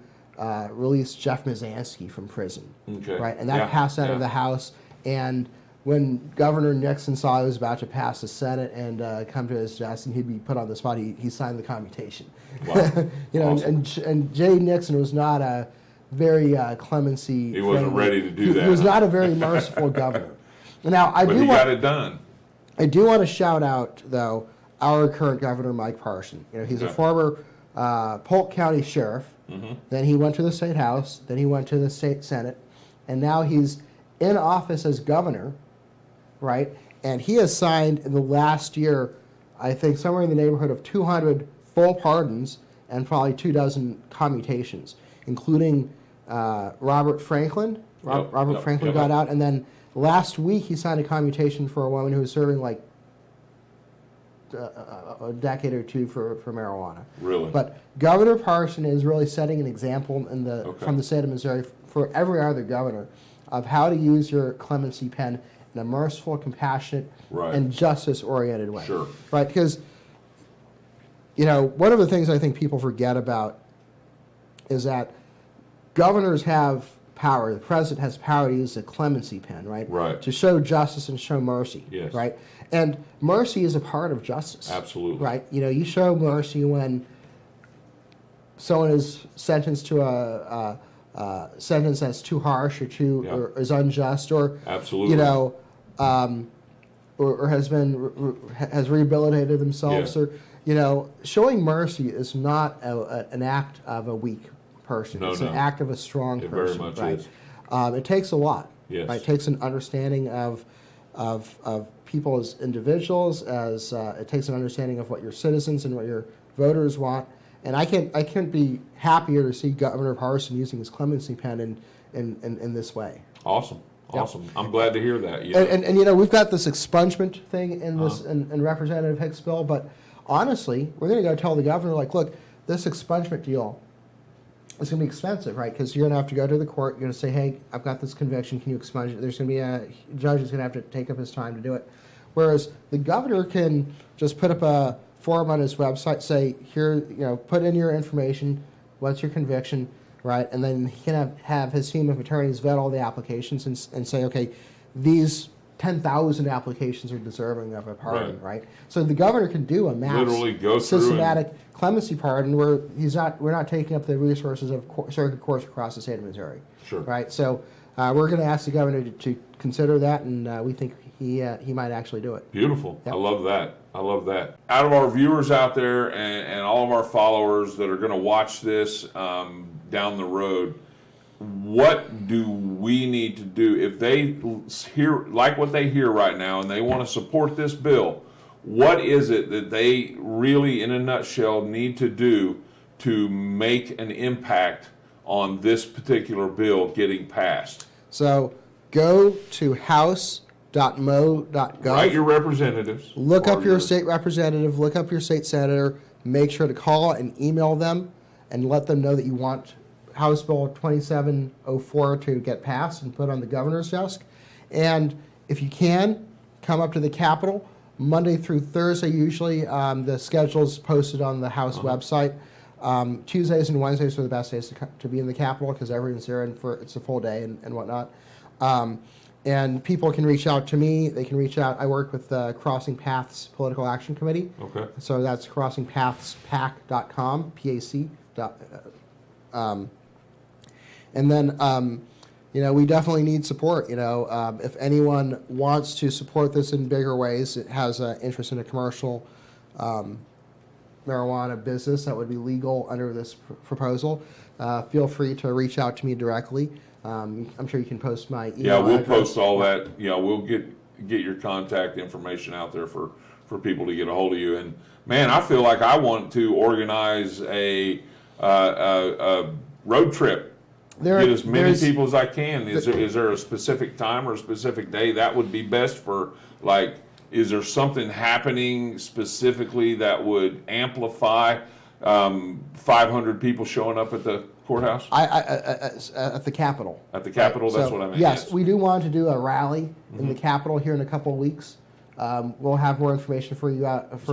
release Jeff Mizanski from prison. Okay. Right, and that passed out of the House. And when Governor Nixon saw he was about to pass the Senate and come to his desk and he'd be put on the spot, he signed the commutation. Wow. Awesome. and Jay Nixon was not a very clemency. He wasn't ready to do that. He was not a very merciful governor. Now But he got it done. I do want to shout out, though, our current governor, Mike Parson. He's a former Polk County sheriff. Then he went to the state house. Then he went to the state senate, and now he's in office as governor, right? And he has signed in the last year, I think, somewhere in the neighborhood of 200 full pardons and probably 24 commutations, including Robert Franklin. Robert Franklin got out, and then last week he signed a commutation for a woman who was serving like a decade or two for marijuana. Really? But Governor Parson is really setting an example from the state of Missouri for every other governor of how to use your clemency pen in a merciful, compassionate, and justice-oriented way. Sure. Right? Because, one of the things I think people forget about is that governors have power. The president has power to use the clemency pen, right? Right. To show justice and show mercy. Yes. Right? And mercy is a part of justice. Absolutely. Right? You show mercy when someone is sentenced to a sentence that's too harsh or is unjust, or Absolutely. Or has rehabilitated themselves, or showing mercy is not an act of a weak person. No, it's no. an act of a strong It person. very much right? is. It takes a lot. Yes. Right? It takes an understanding of people as individuals, as it takes an understanding of what your citizens and what your voters want. And I can't be happier to see Governor Parson using his clemency pen in this way. Awesome. Awesome. I'm glad to hear that. And you know, we've got this expungement thing in this in Representative Hicks' bill, but honestly, we're going to go tell the governor, like, look, this expungement deal is going to be expensive, right? Because you're going to have to go to the court. You're going to say, hey, I've got this conviction. Can you expunge it? There's going to be a judge who's going to have to take up his time to do it. Whereas the governor can just put up a form on his website, say, here, you know, put in your information, what's your conviction, right? And then he can have his team of attorneys vet all the applications and say, okay, these 10,000 applications are deserving of a pardon, right? So the governor can do a mass Literally go systematic clemency pardon where we're not taking up the resources of circuit courts across the state of Missouri, right? So we're going to ask the governor to consider that, and we think he might actually do it. Beautiful. Yep. I love that. I love that. Out of our viewers out there and all of our followers that are going to watch this down the road, what do we need to do if they hear like what they hear right now and they want to support this bill? What is it that they really, in a nutshell, need to do to make an impact on this particular bill getting passed? So go to house.mo.gov. Write your representatives. Look up your state representative, look up your state senator, make sure to call and email them and let them know that you want House Bill 2704 to get passed and put on the governor's desk. And if you can, come up to the Capitol Monday through Thursday. Usually the schedule is posted on the House website. Tuesdays and Wednesdays are the best days to be in the Capitol because everyone's there and it's a full day and whatnot. And people can reach out to me. They can reach out. I work with the Crossing Paths Political Action Committee. Okay. So that's crossingpathspac.com, PAC. And then, you know, we definitely need support. You know, if anyone wants to support this in bigger ways, it has an interest in a commercial marijuana business that would be legal under this proposal, feel free to reach out to me directly. I'm sure you can post my email Yeah, we'll address. post all that. Yeah, we'll get your contact information out there for people to get a hold of you. And man, I feel like I want to organize a road trip. Get as many people as I can. Is there a specific time or a specific day that would be best for, like, is there something happening specifically that would amplify 500 people showing up at the courthouse? At the Capitol. At the Capitol, Right. that's So, what I meant. Yes, we do want to do a rally in the Capitol here in a couple of weeks. We'll have more information for you.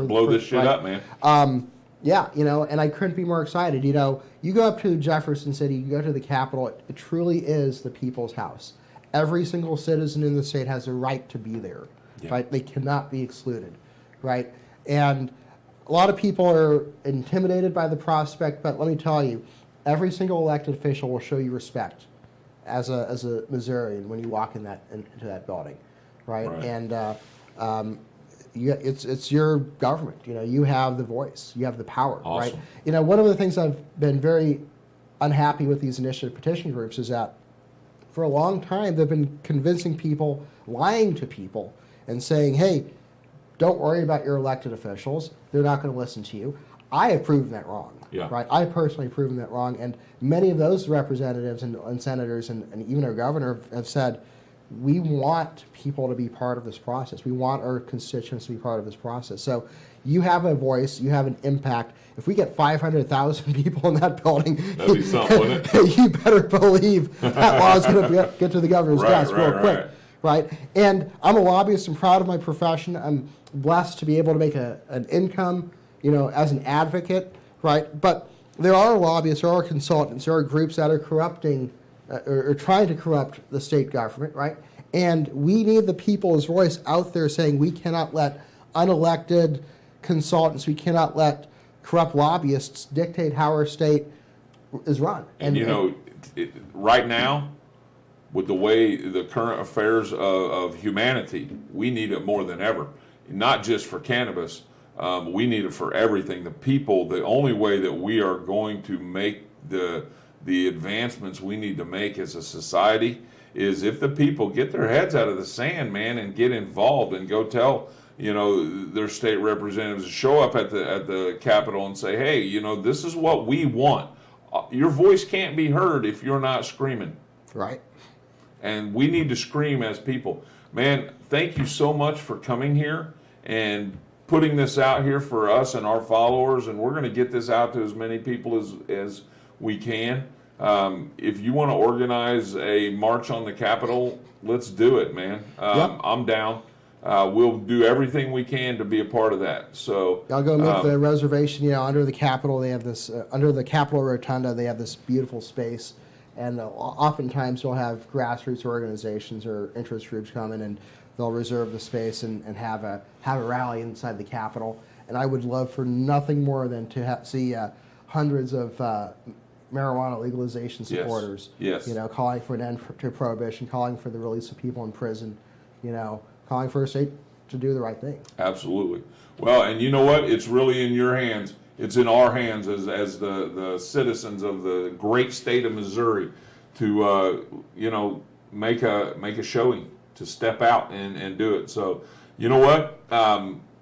Blow this shit up, man. Yeah, you know, and I couldn't be more excited. You know, you go up to Jefferson City, you go to the Capitol, it truly is the people's house. Every single citizen in the state has a right to be there, right? They cannot be excluded, right? And a lot of people are intimidated by the prospect, but let me tell you, every single elected official will show you respect as a Missourian when you walk into that building, right? And it's your government. You know, you have the voice, you have the power, right? You know, one of the things I've been very unhappy with these initiative petition groups is that for a long time they've been convincing people, lying to people, and saying, "Hey, don't worry about your elected officials; they're not going to listen to you." I have proven that wrong, right? I personally proven that wrong, and many of those representatives and senators and even our governor have said, we want people to be part of this process. We want our constituents to be part of this process. So you have a voice, you have an impact. If we get 500,000 people in that building, that'd be something, wouldn't it? You better believe that law is going to get to the governor's desk real quick, right? And I'm a lobbyist. I'm proud of my profession. I'm blessed to be able to make an income, you know, as an advocate, right? But there are lobbyists, there are consultants, there are groups that are corrupting or trying to corrupt the state government, right? And we need the people's voice out there saying we cannot let unelected consultants, we cannot let corrupt lobbyists dictate how our state is run. And you know, right now, with the way the current affairs of humanity, we need it more than ever. Not just for cannabis, we need it for everything. The people, the only way that we are going to make the advancements we need to make as a society is if the people get their heads out of the sand, man, and get involved and go tell, you know, their state representatives to show up at the Capitol and say, hey, you know, this is what we want. Your voice can't be heard if you're not screaming. Right. And we need to scream as people. Man, thank you so much for coming here and putting this out here for us and our followers. And we're going to get this out to as many people as we can. If you want to organize a march on the Capitol, let's do it, man. Yep. I'm down. We'll do everything we can to be a part of that. So I'll go make the reservation. Under the Capitol, they have this under the Capitol Rotunda. They have this beautiful space, and oftentimes you'll have grassroots organizations or interest groups come in, and they'll reserve the space and have a rally inside the Capitol. And I would love for nothing more than to see hundreds of marijuana legalization supporters. Yes. Calling for an end to prohibition, calling for the release of people in prison. Calling for a state to do the right thing. Absolutely. Well, and you know what? It's really in your hands. It's in our hands as the citizens of the great state of Missouri to make a showing, to step out and do it. So, you know what?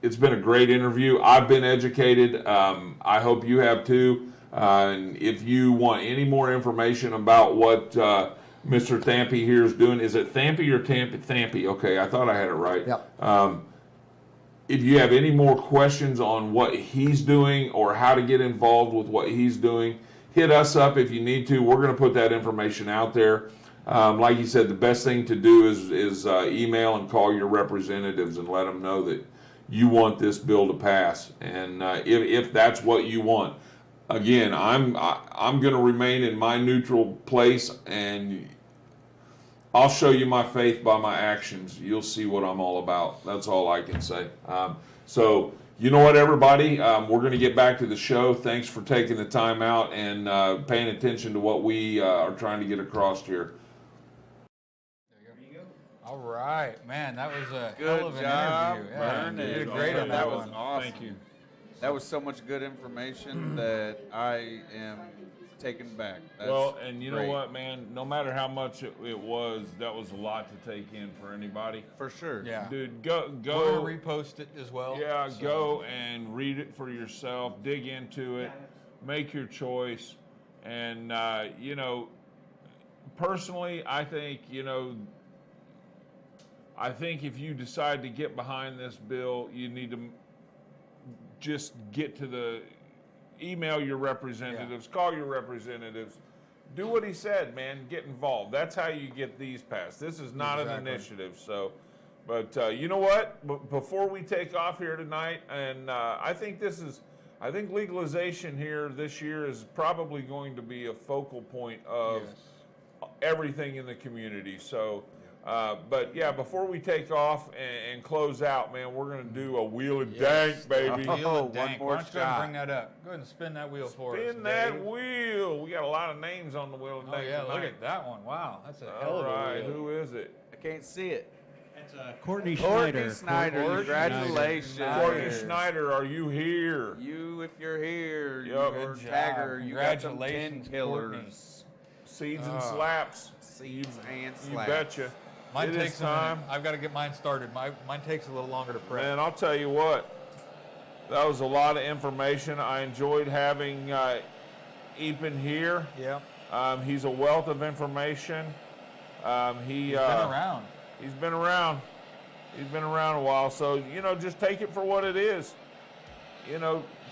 It's been a great interview. I've been educated. I hope you have too. And if you want any more information about what Mr. Tampy here is doing, is it Tampy or Tampy? Tampy. Okay, I thought I had it right. Yep. If you have any more questions on what he's doing or how to get involved with what he's doing, hit us up if you need to. We're going to put that information out there. Like you said, the best thing to do is email and call your representatives and let them know that you want this bill to pass. And if that's what you want. Again, I'm going to remain in my neutral place, and I'll show you my faith by my actions. You'll see what I'm all about. That's all I can say. So, you know what, everybody? We're going to get back to the show. Thanks for taking the time out and paying attention to what we are trying to get across here. All right, man, that was a Good hell of an job, interview. Yeah, Vernon. you did great on That that was one. awesome. Thank you. That was so much good information that I am taken back. That's Well, and you great. know what, man? No matter how much it was, that was a lot to take in for anybody. For sure. Yeah. Dude, go. We'll repost it as well. Yeah, so. go and read it for yourself. Dig into it. Make your choice. And personally, I think if you decide to get behind this bill, you need to just get to the email your representatives, call your representatives, do what he said, man. Get involved. That's how you get these passed. This is not an initiative. So, but you know what? Before we take off here tonight, and I think legalization here this year is probably going to be a focal point of everything in the community. So. But yeah, before we take off and close out, man, we're gonna do a wheel of dank, baby. Wheel of one dank. more Why don't you go ahead and shot. bring that up? Go ahead and spin that wheel for us. Spin that Dave. wheel. We got a lot of names on the wheel of Oh dank yeah, tonight. look at that one. Wow, that's a hell All of a right, wheel. who is it? I can't see it. It's Courtney Courtney Schneider. Snyder, Courtney congratulations. Courtney Schneider, are you here? You, if you're here, Yup. you're Good job. Tagger. You got some Congratulations, 10 killers. Seeds and slaps. Seeds and You slaps. betcha. Mine It is takes a time. minute. I've got to get mine started. Mine takes a little longer to prep. Man, I'll tell you what. That was a lot of information. I enjoyed having Ethan here. Yeah. He's a wealth of information. He's Been around. He's been around. He's been around a while. So, just take it for what it is.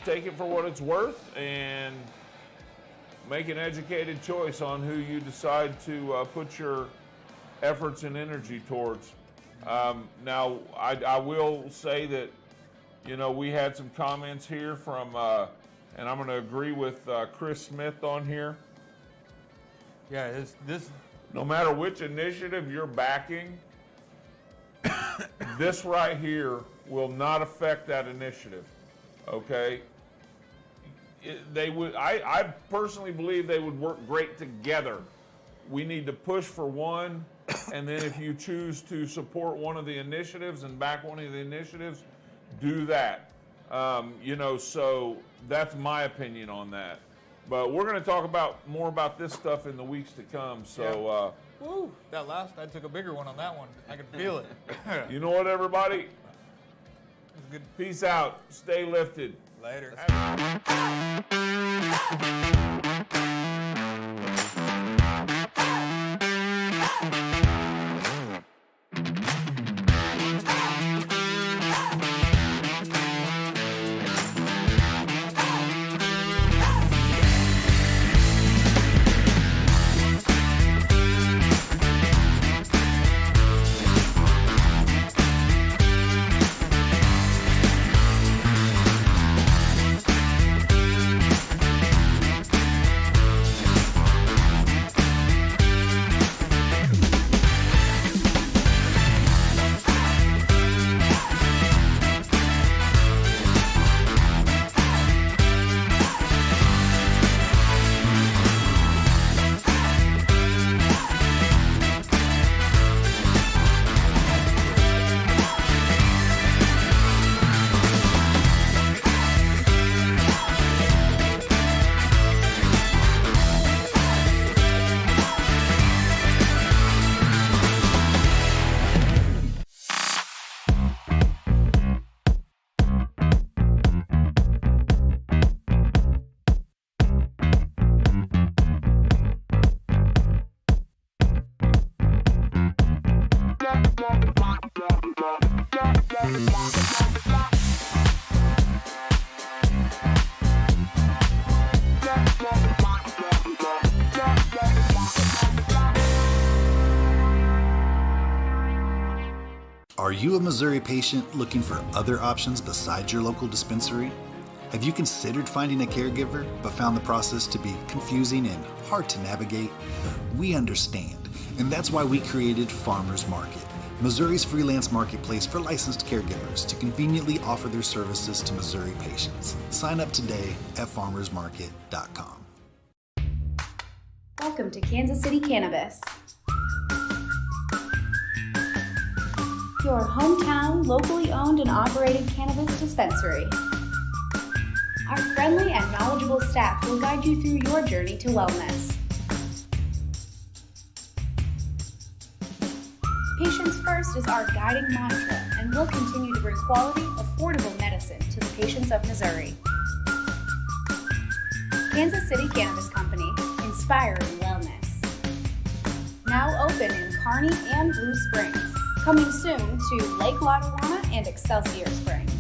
Take it for what it's worth and make an educated choice on who you decide to put your efforts and energy towards. Now, I will say that, we had some comments here from, and I'm going to agree with Chris Smith on here. Yeah, this No matter which initiative you're backing, this right here will not affect that initiative. Okay? I personally believe they would work great together. We need to push for one, and then if you choose to support one of the initiatives and back one of the initiatives, do that. So that's my opinion on that. But we're going to talk more about this stuff in the weeks to come. So, woo, I took a bigger one on that one. I could feel it. you know what, everybody? Good. Peace out. Stay lifted. Later. Are you a Missouri patient looking for other options besides your local dispensary? Have you considered finding a caregiver but found the process to be confusing and hard to navigate? We understand, and that's why we created Farmers Market, Missouri's freelance marketplace for licensed caregivers to conveniently offer their services to Missouri patients. Sign up today at farmersmarket.com. Welcome to Kansas City Cannabis, your hometown, locally owned and operated cannabis dispensary. Our friendly and knowledgeable staff will guide you through your journey to wellness. Patients first is our guiding mantra, and we'll continue to bring quality, affordable medicine to the patients of Missouri. Kansas City Cannabis Company, inspiring wellness. Now open in Kearney and Blue Springs. Coming soon to Lake Lotawana and Excelsior Springs.